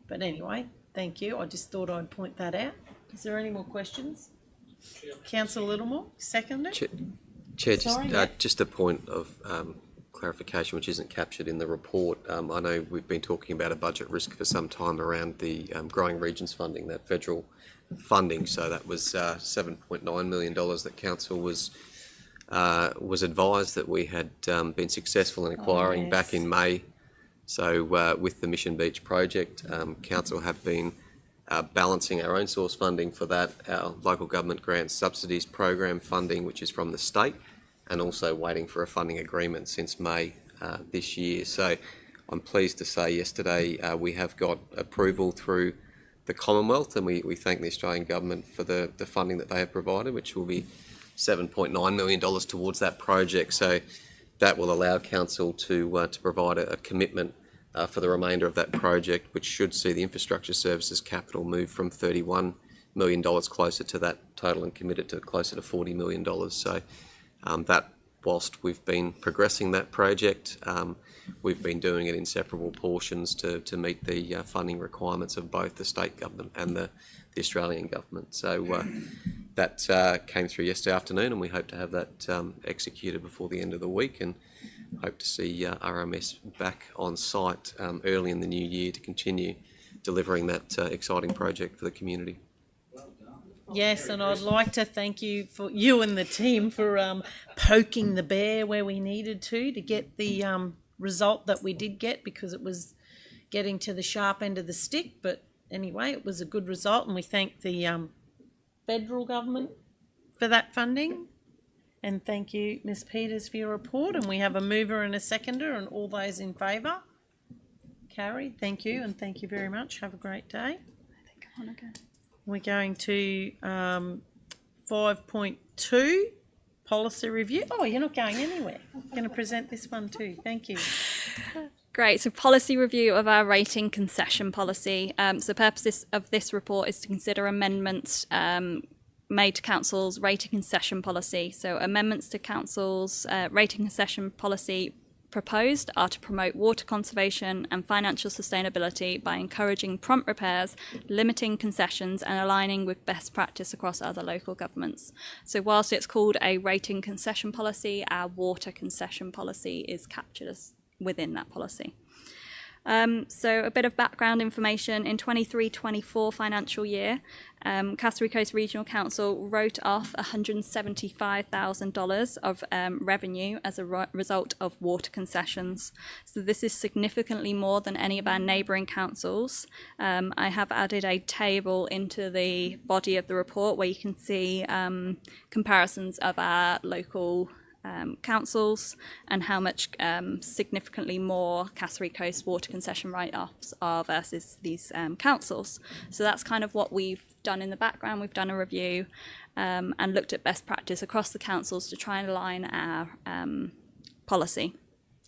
But anyway, thank you. I just thought I'd point that out. Is there any more questions? Councillor Littlemore, seconded. Chair, Sorry, just a point of clarification which isn't captured in the report. I know we've been talking about a budget risk for some time around the growing regions funding, that federal funding. So that was $7.9 million that council was advised that we had been successful in acquiring back in May. So with the Mission Beach project, council have been balancing our own source funding for that, our local government grants subsidies program funding, which is from the state, and also waiting for a funding agreement since May this year. So I'm pleased to say yesterday we have got approval through the Commonwealth, and we thank the Australian government for the funding that they have provided, which will be $7.9 million towards that project. So that will allow council to provide a commitment for the remainder of that project, which should see the infrastructure services capital move from $31 million closer to that total and committed to closer to $40 million. So that, whilst we've been progressing that project, we've been doing it in separable portions to meet the funding requirements of both the state government and the Australian government. So that came through yesterday afternoon, and we hope to have that executed before the end of the week, and hope to see RMS back on site early in the new year to continue delivering that exciting project for the community. Yes, and I'd like to thank you and the team for poking the bear where we needed to get the result that we did get, because it was getting to the sharp end of the stick. But anyway, it was a good result, and we thank the federal government for that funding. And thank you, Ms. Peters, for your report. And we have a mover and a seconder, and all those in favour? Carried. Thank you, and thank you very much. Have a great day. I think I want to go. We're going to 5.2, policy review. Oh, you're not going anywhere. I'm going to present this one too. Thank you. Great. So policy review of our rating concession policy. So the purpose of this report is to consider amendments made to Council's rating concession policy. So amendments to Council's rating concession policy proposed are to promote water conservation and financial sustainability by encouraging prompt repairs, limiting concessions, and aligning with best practice across other local governments. So whilst it's called a rating concession policy, our water concession policy is captured as within that policy. So a bit of background information. In 23-24 financial year, Cassowary Coast Regional Council wrote off $175,000 of revenue as a result of water concessions. So this is significantly more than any of our neighbouring councils. I have added a table into the body of the report where you can see comparisons of our local councils and how much significantly more Cassowary Coast water concession write-offs are versus these councils. So that's kind of what we've done in the background. We've done a review and looked at best practice across the councils to try and align our policy.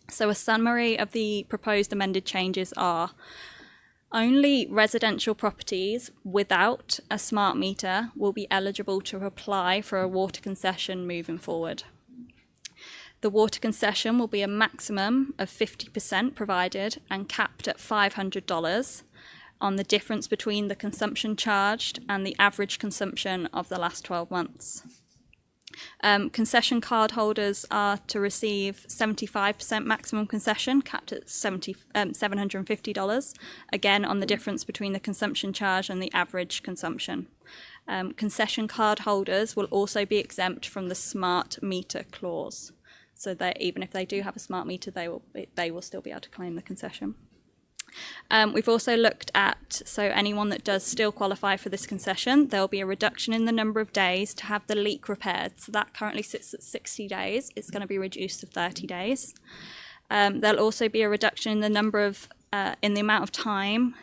So a summary of the proposed amended changes are: only residential properties without a smart meter will be eligible to apply for a water concession moving forward. The water concession will be a maximum of 50% provided and capped at $500. on the difference between the consumption charged and the average consumption of the last 12 months. Concession card holders are to receive 75% maximum concession, capped at $750, again on the difference between the consumption charge and the average consumption. Concession card holders will also be exempt from the smart meter clause, so that even if they do have a smart meter, they will still be able to claim the concession. We've also looked at, so anyone that does still qualify for this concession, there'll be a reduction in the number of days to have the leak repaired. So that currently sits at 60 days. It's going to be reduced to 30 days. There'll also be a reduction in the number of, in the amount of time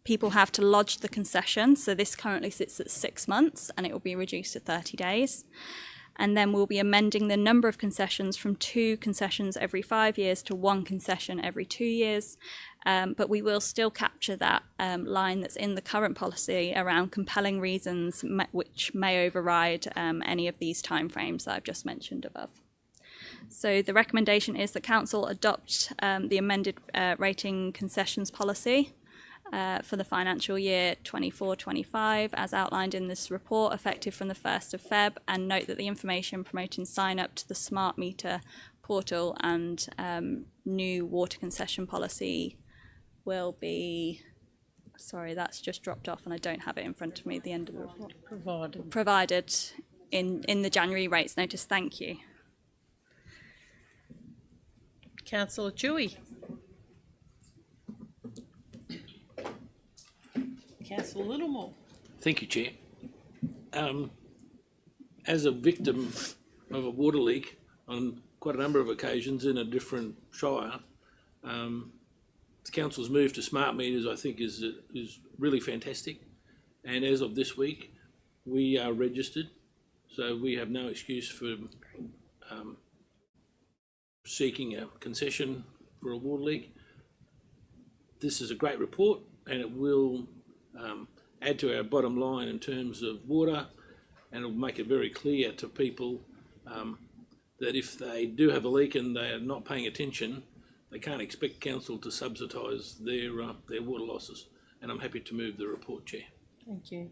people have to lodge the concession. So this currently sits at 6 months and it will be reduced to 30 days. And then we'll be amending the number of concessions from 2 concessions every 5 years to 1 concession every 2 years. But we will still capture that line that's in the current policy around compelling reasons which may override any of these timeframes that I've just mentioned above. So the recommendation is that Council adopt the amended rating concessions policy for the financial year 24-25 as outlined in this report, effective from the 1st of Feb, and note that the information promoting sign up to the smart meter portal and new water concession policy will be, sorry, that's just dropped off and I don't have it in front of me at the end of the report. Provided in the January rates notice. Thank you. Councillor Chewy. Councillor Littlemore. Thank you, Chair. As a victim of a water leak on quite a number of occasions in a different shire, the council's move to smart meters, I think, is really fantastic. And as of this week, we are registered, so we have no excuse for seeking a concession for a water leak. This is a great report, and it will add to our bottom line in terms of water, and it'll make it very clear to people that if they do have a leak and they are not paying attention, they can't expect council to subsidise their water losses. And I'm happy to move the report, Chair. Thank you.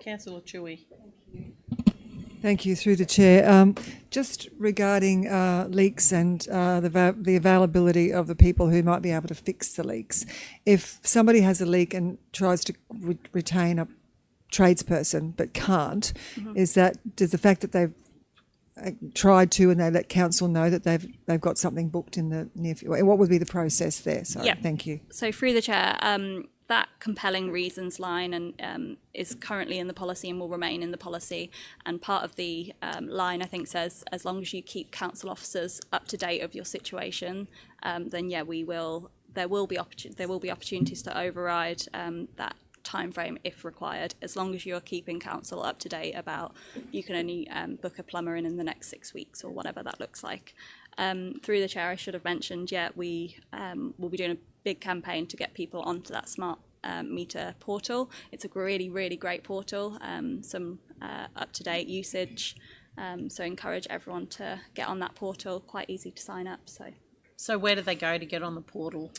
Councillor Chewy. Thank you, through the chair. Just regarding leaks and the availability of the people who might be able to fix the leaks. If somebody has a leak and tries to retain a tradesperson but can't, does the fact that they've tried to and they let council know that they've got something booked in the near future? What would be the process there? Sorry, Yep. Thank you. So through the chair, that compelling reasons line and is currently in the policy and will remain in the policy. And part of the line, I think, says as long as you keep council officers up to date of your situation, then yeah, there will be opportunities to override that time frame if required, as long as you're keeping council up to date about you can only book a plumber in the next 6 weeks or whatever that looks like. Through the chair, I should have mentioned, we will be doing a big campaign to get people onto that smart meter portal. It's a really, really great portal, some up-to-date usage, so encourage everyone to get on that portal, quite easy to sign up. So where do they go to get on the portal?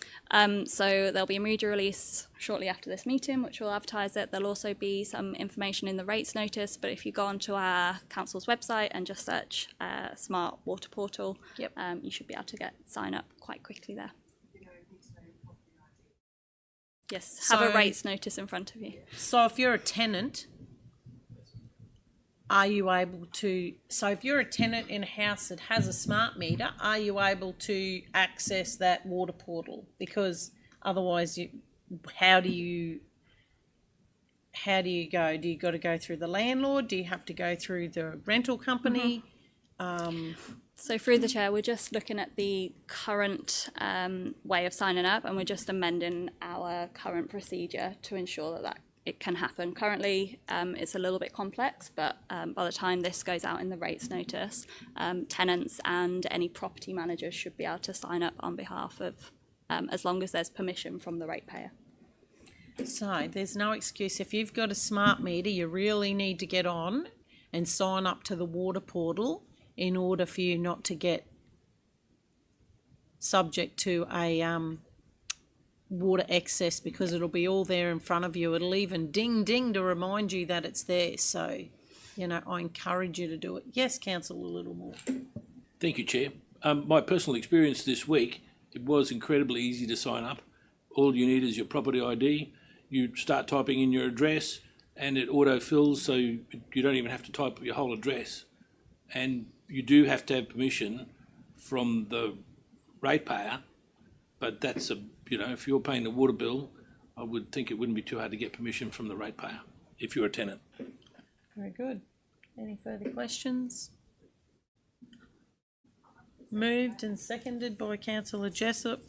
So there'll be a media release shortly after this meeting, which will advertise it. There'll also be some information in the rates notice, but if you go onto our council's website and just search Smart Water Portal, Yep. You should be able to sign up quite quickly there. Yes, have a rates notice in front of you. So if you're a tenant, are you able to, so if you're a tenant in a house that has a smart meter, are you able to access that water portal? Because otherwise, how do you go? Do you got to go through the landlord? Do you have to go through the rental company? So through the chair, we're just looking at the current way of signing up, and we're just amending our current procedure to ensure that it can happen. Currently, it's a little bit complex, but by the time this goes out in the rates notice, tenants and any property managers should be able to sign up on behalf of, as long as there's permission from the ratepayer. So there's no excuse. If you've got a smart meter, you really need to get on and sign up to the water portal in order for you not to get subject to a water excess, because it'll be all there in front of you. It'll even ding ding to remind you that it's there. So, you know, I encourage you to do it. Yes, Councillor Littlemore. Thank you, Chair. My personal experience this week, it was incredibly easy to sign up. All you need is your property ID. You start typing in your address and it auto-fills, so you don't even have to type your whole address. And you do have to have permission from the ratepayer, but that's if you're paying the water bill, I would think it wouldn't be too hard to get permission from the ratepayer if you're a tenant. Very good. Any further questions? Moved and seconded by Councillor Jessup.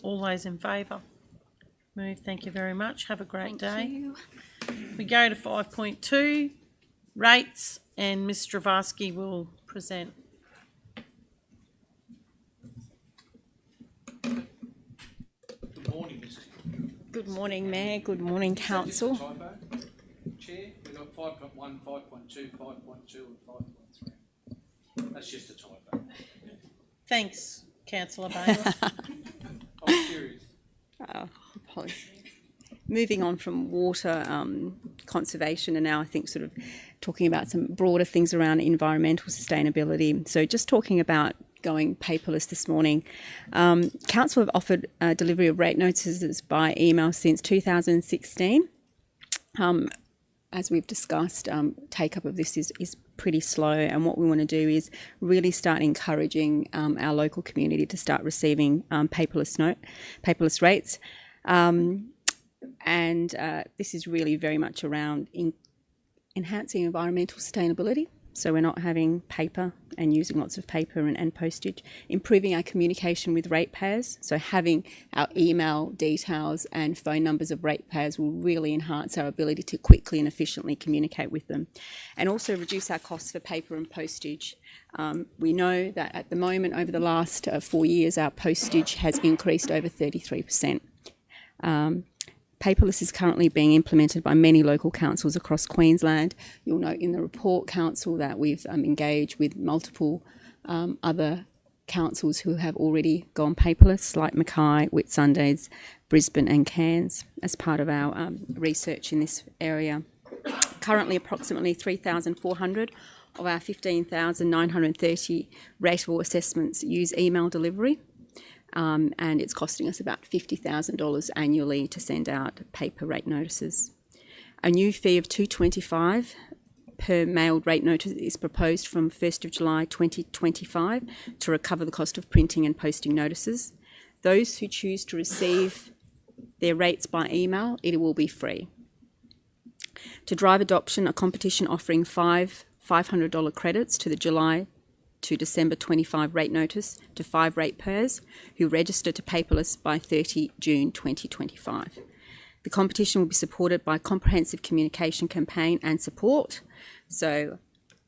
All those in favour? Moved. Thank you very much. Have a great day. We go to 5.2, rates, and Ms Stravarsky will present. Good morning, Mr. Good morning, Mayor. Good morning, Council. Chair, we've got 5.1, 5.2, 5.2 and 5.3. That's just a typo. Thanks, Councillor Bailiff. I'm serious. Apologies. Moving on from water conservation, and now I think sort of talking about some broader things around environmental sustainability. So just talking about going paperless this morning. Council have offered delivery of rate notices by email since 2016. As we've discussed, take-up of this is pretty slow, and what we want to do is really start encouraging our local community to start receiving paperless rates. This is really very much around enhancing environmental sustainability. So we're not having paper and using lots of paper and postage, improving our communication with ratepayers. So having our email details and phone numbers of ratepayers will really enhance our ability to quickly and efficiently communicate with them, and also reduce our costs for paper and postage. We know that at the moment, over the last 4 years, our postage has increased over 33%. Paperless is currently being implemented by many local councils across Queensland. You'll note in the report, Council, that we've engaged with multiple other councils who have already gone paperless, like Mackay, Whitsundays, Brisbane and Cairns, as part of our research in this area. Currently, approximately 3,400 of our 15,930 rateable assessments use email delivery. And it's costing us about $50,000 annually to send out paper rate notices. A new fee of $2.25 per mailed rate notice is proposed from 1st of July 2025 to recover the cost of printing and posting notices. Those who choose to receive their rates by email, it will be free. To drive adoption, a competition offering $500 credits to the July to December 25 rate notice to 5 ratepayers who register to paperless by 30 June 2025. The competition will be supported by a comprehensive communication campaign and support. So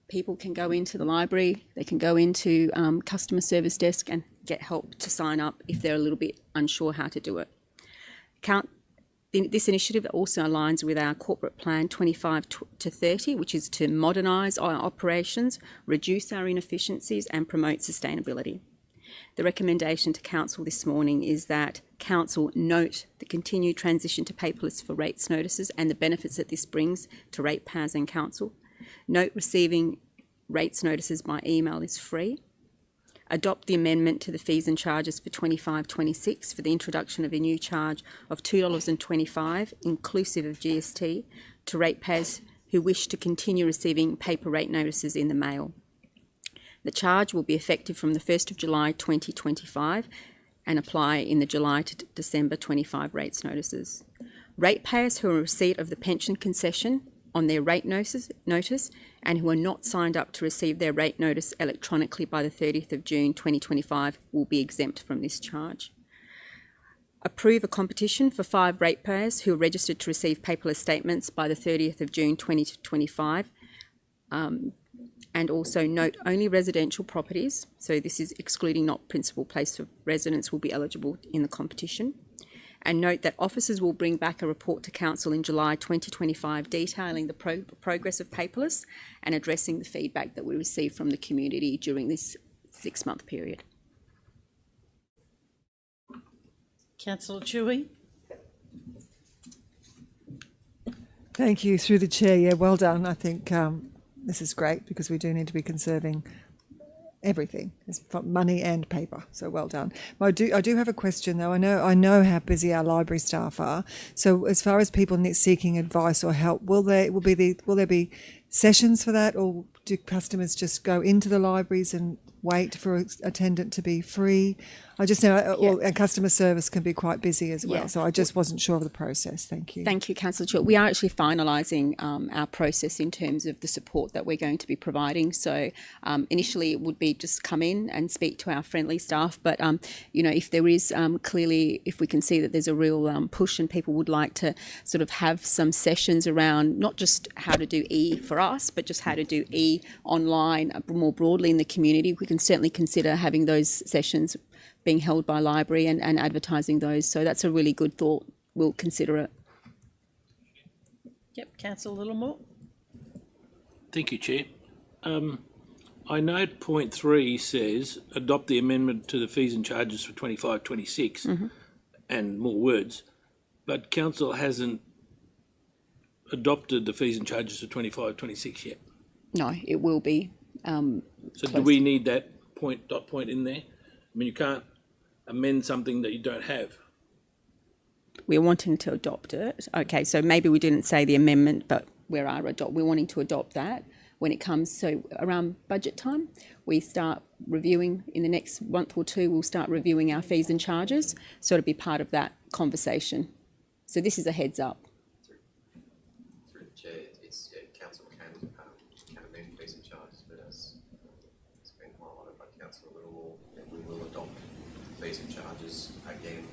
people can go into the library, they can go into customer service desk and get help to sign up if they're a little bit unsure how to do it. This initiative also aligns with our corporate plan 25 to 30, which is to modernise our operations, reduce our inefficiencies and promote sustainability. The recommendation to Council this morning is that Council note the continued transition to paperless for rates notices and the benefits that this brings to ratepayers and Council. Note receiving rates notices by email is free. Adopt the amendment to the fees and charges for 25-26 for the introduction of a new charge of $2.25 inclusive of GST to ratepayers who wish to continue receiving paper rate notices in the mail. The charge will be effective from the 1st of July 2025 and apply in the July to December 25 rates notices. Ratepayers who are in receipt of the pension concession on their rate notice and who are not signed up to receive their rate notice electronically by the 30th of June 2025 will be exempt from this charge. Approve a competition for 5 ratepayers who are registered to receive paperless statements by the 30th of June 2025. And also note only residential properties, so this is excluding not principal place of residence, will be eligible in the competition. And note that officers will bring back a report to Council in July 2025 detailing the progress of paperless and addressing the feedback that we received from the community during this 6-month period. Councillor Chewy. Thank you, through the chair. Yeah, well done. I think this is great because we do need to be conserving everything, money and paper. So well done. I do have a question though. I know how busy our library staff are. So as far as people seeking advice or help, will there be sessions for that, or do customers just go into the libraries and wait for an attendant to be free? I just know, and customer service can be quite busy as well. So I just wasn't sure of the process. Thank you. Thank you, Councillor Chua. We are actually finalising our process in terms of the support that we're going to be providing. So initially it would be just come in and speak to our friendly staff. But, if there is clearly, if we can see that there's a real push and people would like to sort of have some sessions around not just how to do E for us, but just how to do E online more broadly in the community, we can certainly consider having those sessions being held by library and advertising those. So that's a really good thought. We'll consider it. Yep, Councillor Littlemore. Thank you, Chair. I note point 3 says adopt the amendment to the fees and charges for 25-26 and more words, but council hasn't adopted the fees and charges for 25-26 yet. No, it will be. So do we need that dot point in there? I mean, you can't amend something that you don't have. We're wanting to adopt it. Okay, so maybe we didn't say the amendment, but we're wanting to adopt that when it comes. So around budget time, we start reviewing in the next month or two. We'll start reviewing our fees and charges, so it'll be part of that conversation. So this is a heads up. Through the chair, council can amend fees and charges, but as it's been highlighted by Councillor Littlemore, we will adopt fees and charges again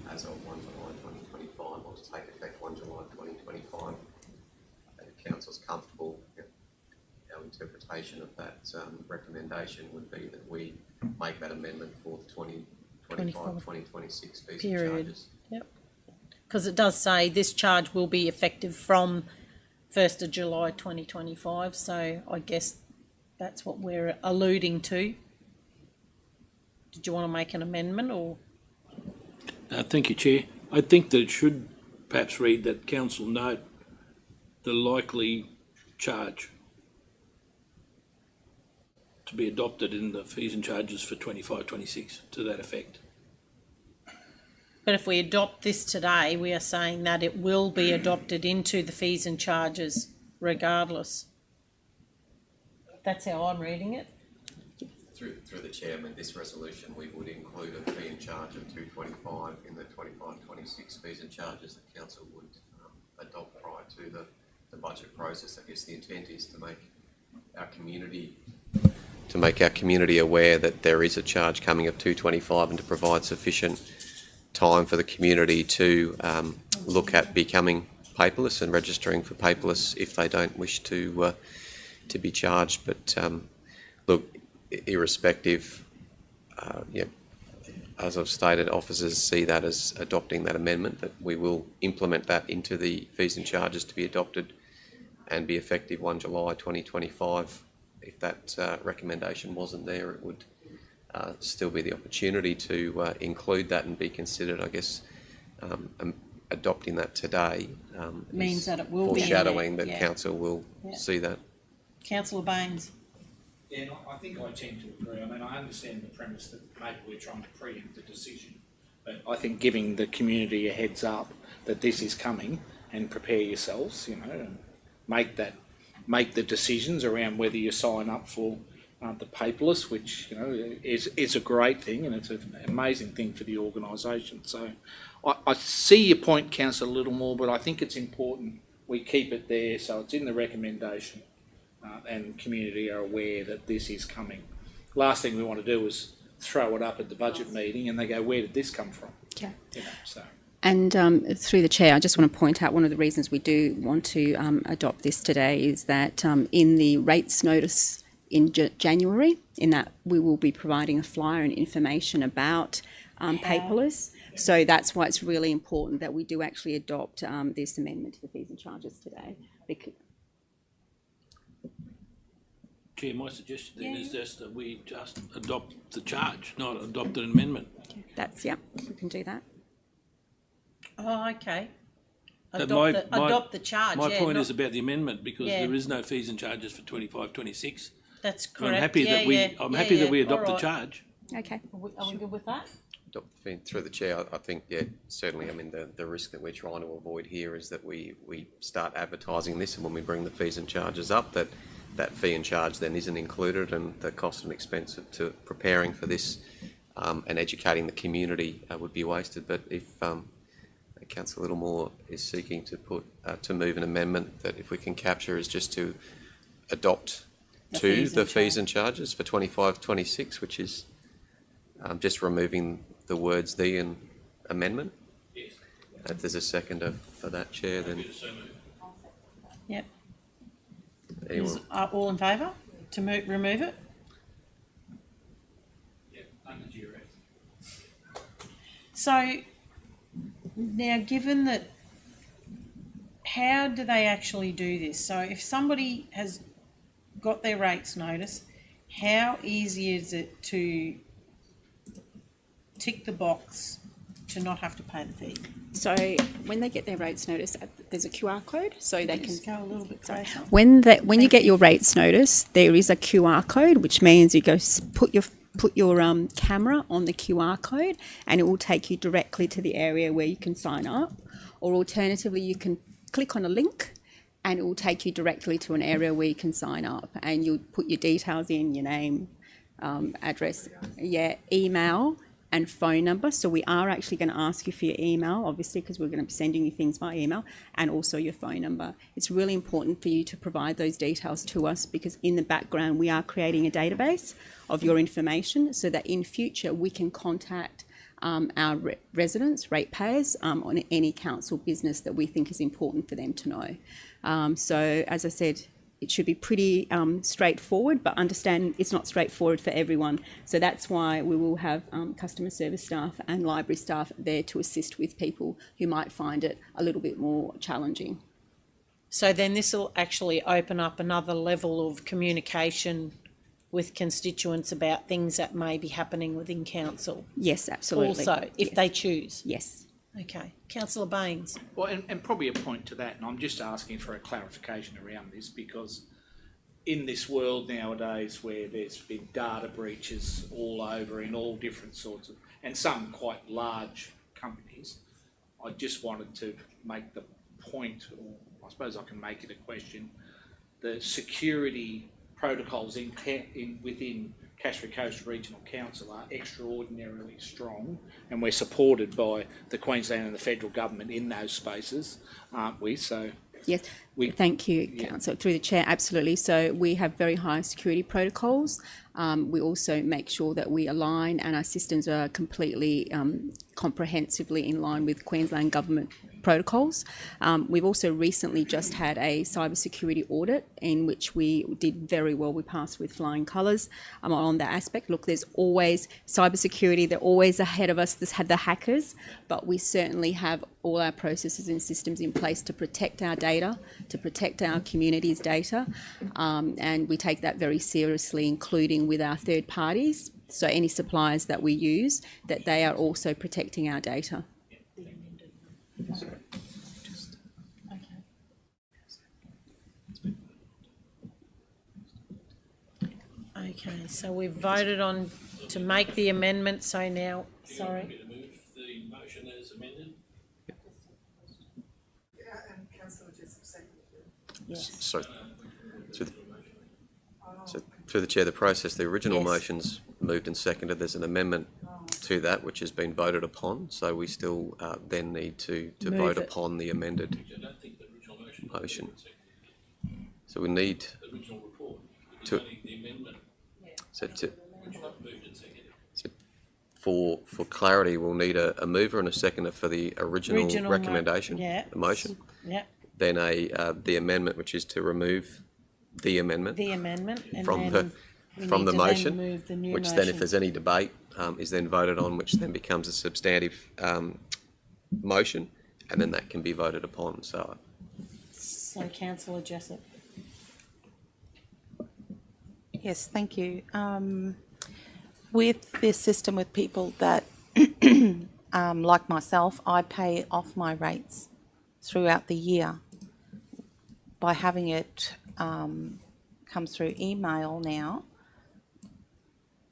as of 1 July 2025, or to take effect 1 July 2025. If council's comfortable, our interpretation of that recommendation would be that we make that amendment for the 2025-2026 fees period. and charges. Yep. Because it does say this charge will be effective from 1st of July 2025, so I guess that's what we're alluding to. Did you want to make an amendment or? Thank you, Chair. I think that it should perhaps read that council note the likely charge to be adopted in the fees and charges for 25-26 to that effect. But if we adopt this today, we are saying that it will be adopted into the fees and charges regardless. That's how I'm reading it. Through the chairman, this resolution, we would include a fee and charge of $2.25 in the 25-26 fees and charges that council would adopt prior to the budget process. I guess the intent is to make our community aware that there is a charge coming of $2.25 and to provide sufficient time for the community to look at becoming paperless and registering for paperless if they don't wish to be charged. But look, irrespective, as I've stated, officers see that as adopting that amendment, that we will implement that into the fees and charges to be adopted and be effective 1 July 2025. If that recommendation wasn't there, it would still be the opportunity to include that and be considered. I guess adopting that today means that it will be foreshadowing that council will see that. Councillor Baines. Yeah, and I think I tend to agree. I mean, I understand the premise that maybe we're trying to preempt the decision, but I think giving the community a heads up that this is coming and prepare yourselves, and make the decisions around whether you sign up for the paperless, which is a great thing and it's an amazing thing for the organisation. So I see your point, Councillor Littlemore, but I think it's important we keep it there so it's in the recommendation. And community are aware that this is coming. Last thing we want to do is throw it up at the budget meeting and they go, where did this come from? Yeah. So. And through the chair, I just want to point out one of the reasons we do want to adopt this today is that in the rates notice in January, in that we will be providing a flyer and information about paperless. So that's why it's really important that we do actually adopt this amendment to the fees and charges today. Chair, my suggestion then is just that we just adopt the charge, not adopt an amendment. We can do that. Oh, okay. But Adopt the charge. My yeah, point not- is about the amendment, because Yeah. there is no fees and charges for 25, 26. That's I'm correct. happy yeah, that we, yeah, I'm yeah, happy yeah. that we adopt All the right. charge. Okay. Are we good with that? Dr. Finn, through the chair, I think, yeah, certainly, I mean, the risk that we're trying to avoid here is that we start advertising this, and when we bring the fees and charges up, that fee and charge then isn't included, and the cost and expense to preparing for this and educating the community would be wasted. But if Councillor Littlemore is seeking to move an amendment that, if we can capture, is just to adopt the fees and charges for 25, 26, which is just removing the words "the" and amendment. Yes. If there's a seconder for that, Chair, then Yep. anyone. Are all in favour to remove it? Yeah, under GRF. So now, given that, how do they actually do this? So if somebody has got their rates notice, how easy is it to tick the box to not have to pay the fee? So when they get their rates notice, there's a QR code, so they can. Just go a little bit closer. When you get your rates notice, there is a QR code, which means you go put your camera on the QR code, and it will take you directly to the area where you can sign up. Or alternatively, you can click on a link, and it will take you directly to an area where you can sign up, and you'll put your details in, your name, address, email, and phone number. So we are actually going to ask you for your email, obviously, because we're going to be sending you things by email, and also your phone number. It's really important for you to provide those details to us, because in the background we are creating a database of your information, so that in future we can contact our residents, ratepayers, on any council business that we think is important for them to know. So as I said, it should be pretty straightforward, but understand it's not straightforward for everyone. So that's why we will have customer service staff and library staff there to assist with people who might find it a little bit more challenging. So then this will actually open up another level of communication with constituents about things that may be happening within council. Yes, absolutely. Also, if they choose. Yes. Okay. Councillor Baines. Well, and probably a point to that, and I'm just asking for a clarification around this, because in this world nowadays where there's been data breaches all over in all different sorts of, and some quite large companies, I just wanted to make the point, or I suppose I can make it a question, the security protocols within Cassowary Coast Regional Council are extraordinarily strong, and we're supported by the Queensland and the federal government in those spaces, aren't we? So yes, thank you, Councillor. Through the chair, absolutely. So we have very high security protocols. We also make sure that we align, and our systems are completely comprehensively in line with Queensland government protocols. We've also recently just had a cybersecurity audit in which we did very well. We passed with flying colours on that aspect. Look, there's always cybersecurity, they're always ahead of us, the hackers, but we certainly have all our processes and systems in place to protect our data, to protect our community's data, and we take that very seriously, including with our third parties. So any suppliers that we use, that they are also protecting our data. Okay, so we've voted on to make the amendment, so now, sorry. To move the motion as amended. Yes. So through the chair, the process, the original Yes. motion's moved and seconded. There's an amendment to that which has been voted upon. So we still then need to Move vote it. upon the amended I don't think the original motion. So we need the original report. To- Only the amendment, so to which was moved and seconded. for clarity, we'll need a mover and a seconder for the original recommendation, yeah. the motion. Yeah, Then the amendment, which is to remove the amendment the amendment, and from then we from need the to motion, then move the new which motion. then, if there's any debate, is then voted on, which then becomes a substantive motion, and then that can be voted upon. So So Councillor Jessup. Yes, thank you. With this system with people that like myself, I pay off my rates throughout the year. By having it come through email now,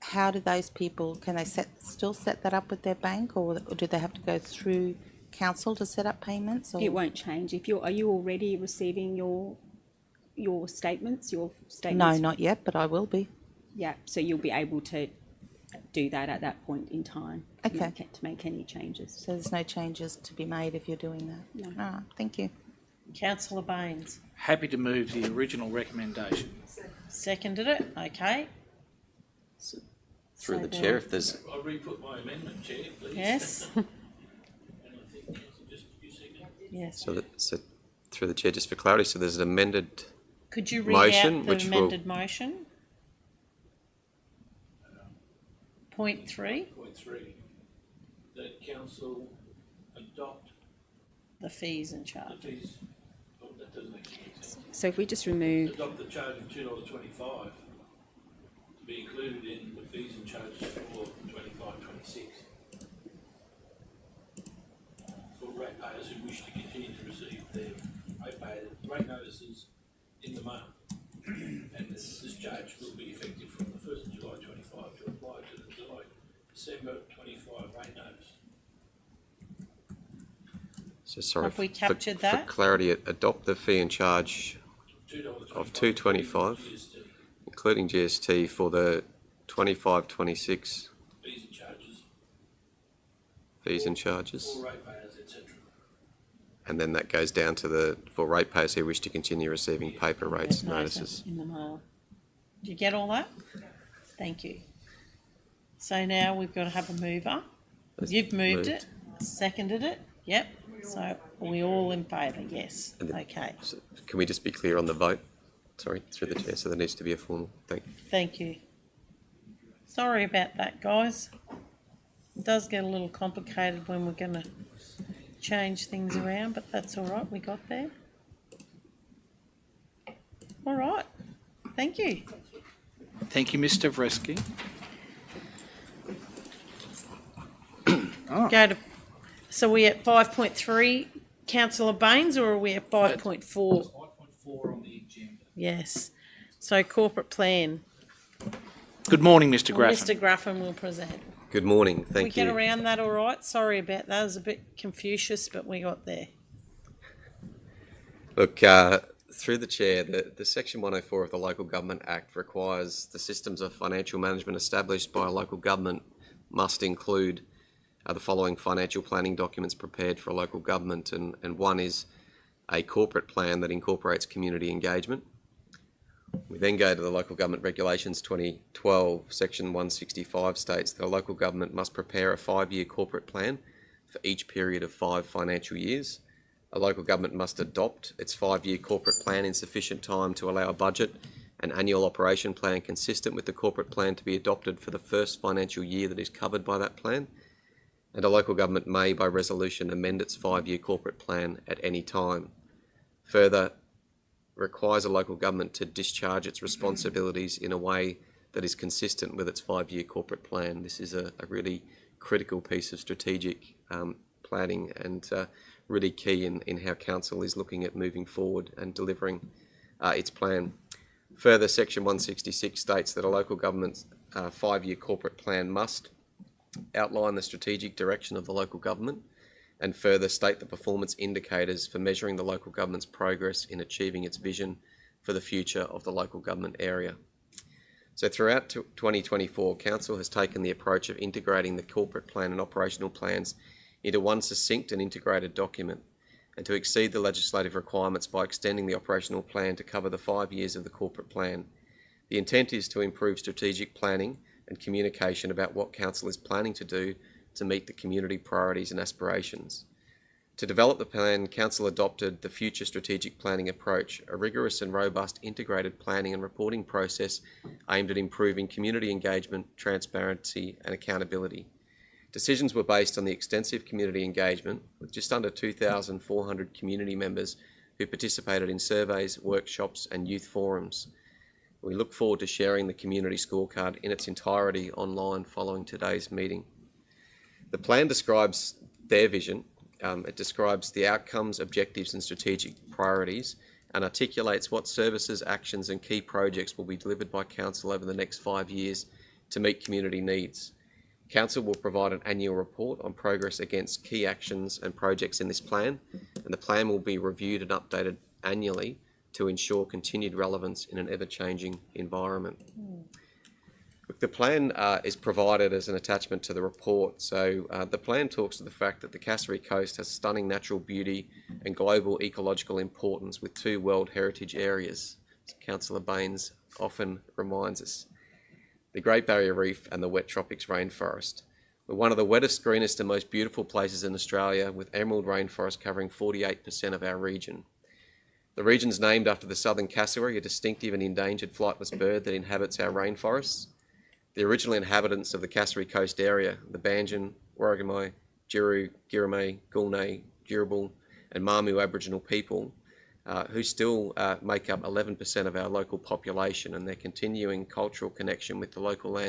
how do those people, can they still set that up with their bank, or do they have to go through council to set up payments? Or? It won't change. Are you already receiving your statements? No, not yet, but I will be. Yeah, so you'll be able to do that at that point in time. Okay. To make any changes. So there's no changes to be made if you're doing that? No. All right, thank you. Councillor Baines Happy to move the original recommendation. seconded it. Okay. Through So the then- chair, if there's, I'll re-put my amendment, Chair, please. Yes. And I think Councillor, just you second. Yes. so through the chair, just for clarity, so there's an amended Could you read motion, out the which will- amended motion? Point 3, Point 3, that council adopt the fees and the charges. fees, oh, that doesn't actually make sense. So if we just remove, Adopt the charge of $2.25 to be included in the fees and charges for 25-26 for ratepayers who wish to continue to receive their rate notices in the mail. And this charge will be effective from the 1st of July 25 to apply to the December 25 rate notice. so sorry. Have we for- captured for that? clarity, adopt the fee and charge $2.25 of $2.25, GST, including GST for the 25-26 fees and charges fees and charges. for ratepayers, etc. And then that goes down to for ratepayers who wish to continue receiving paper rates Notice notices. in the mail. Did you get all that? Thank you. So now we've got to have a mover. You've moved it, seconded it. Yep. So are we all in favour? Yes. And the- Okay. So can we just be clear on the vote? Sorry, through the chair, so there needs to be a formal, thank you. Thank you. Sorry about that, guys. It does get a little complicated when we're going to change things around, but that's all right. We got there. All right. Thank you. Thank you, Mr. Vresky. Go to. So we at 5.3, Councillor Baines, or are we at 5.4? 5.4 on the agenda. Yes. So corporate plan. Good morning, Mr. Well, Graffin. Mr. Graffin will present. Good morning, We thank get you. around that all right? Sorry about that. It was a bit Confucius, but we got there. Look, through the chair, the Section 104 of the Local Government Act requires the systems of financial management established by a local government must include the following financial planning documents prepared for a local government, and one is a corporate plan that incorporates community engagement. We then go to the Local Government Regulations 2012, Section 165 states that a local government must prepare a 5-year corporate plan for each period of 5 financial years. A local government must adopt its 5-year corporate plan in sufficient time to allow a budget and annual operation plan consistent with the corporate plan to be adopted for the first financial year that is covered by that plan. And a local government may, by resolution, amend its 5-year corporate plan at any time. Further, requires a local government to discharge its responsibilities in a way that is consistent with its 5-year corporate plan. This is a really critical piece of strategic planning and really key in how council is looking at moving forward and delivering its plan. Further, Section 166 states that a local government's 5-year corporate plan must outline the strategic direction of the local government and further state the performance indicators for measuring the local government's progress in achieving its vision for the future of the local government area. So throughout 2024, Council has taken the approach of integrating the corporate plan and operational plans into one succinct and integrated document, and to exceed the legislative requirements by extending the operational plan to cover the 5 years of the corporate plan. The intent is to improve strategic planning and communication about what Council is planning to do to meet the community priorities and aspirations. To develop the plan, Council adopted the Future Strategic Planning Approach, a rigorous and robust integrated planning and reporting process aimed at improving community engagement, transparency and accountability. Decisions were based on the extensive community engagement with just under 2,400 community members who participated in surveys, workshops and youth forums. We look forward to sharing the community scorecard in its entirety online following today's meeting. The plan describes their vision. It describes the outcomes, objectives and strategic priorities, and articulates what services, actions and key projects will be delivered by Council over the next 5 years to meet community needs. Council will provide an annual report on progress against key actions and projects in this plan, and the plan will be reviewed and updated annually to ensure continued relevance in an ever-changing environment. Look, the plan is provided as an attachment to the report. So the plan talks to the fact that the Cassowary Coast has stunning natural beauty and global ecological importance with 2 World Heritage Areas, as Councillor Baines often reminds us. The Great Barrier Reef and the Wet Tropics Rainforest. We're one of the wettest, greenest and most beautiful places in Australia, with emerald rainforest covering 48% of our region. The region's named after the southern cassowary, a distinctive and endangered flightless bird that inhabits our rainforests. The original inhabitants of the Cassowary Coast area, the Banjan, Warragamai, Jiru, Girramay, Gulnay, Jirrabul and Mamu Aboriginal people, who still make up 11% of our local population, and their continuing cultural connection with the local land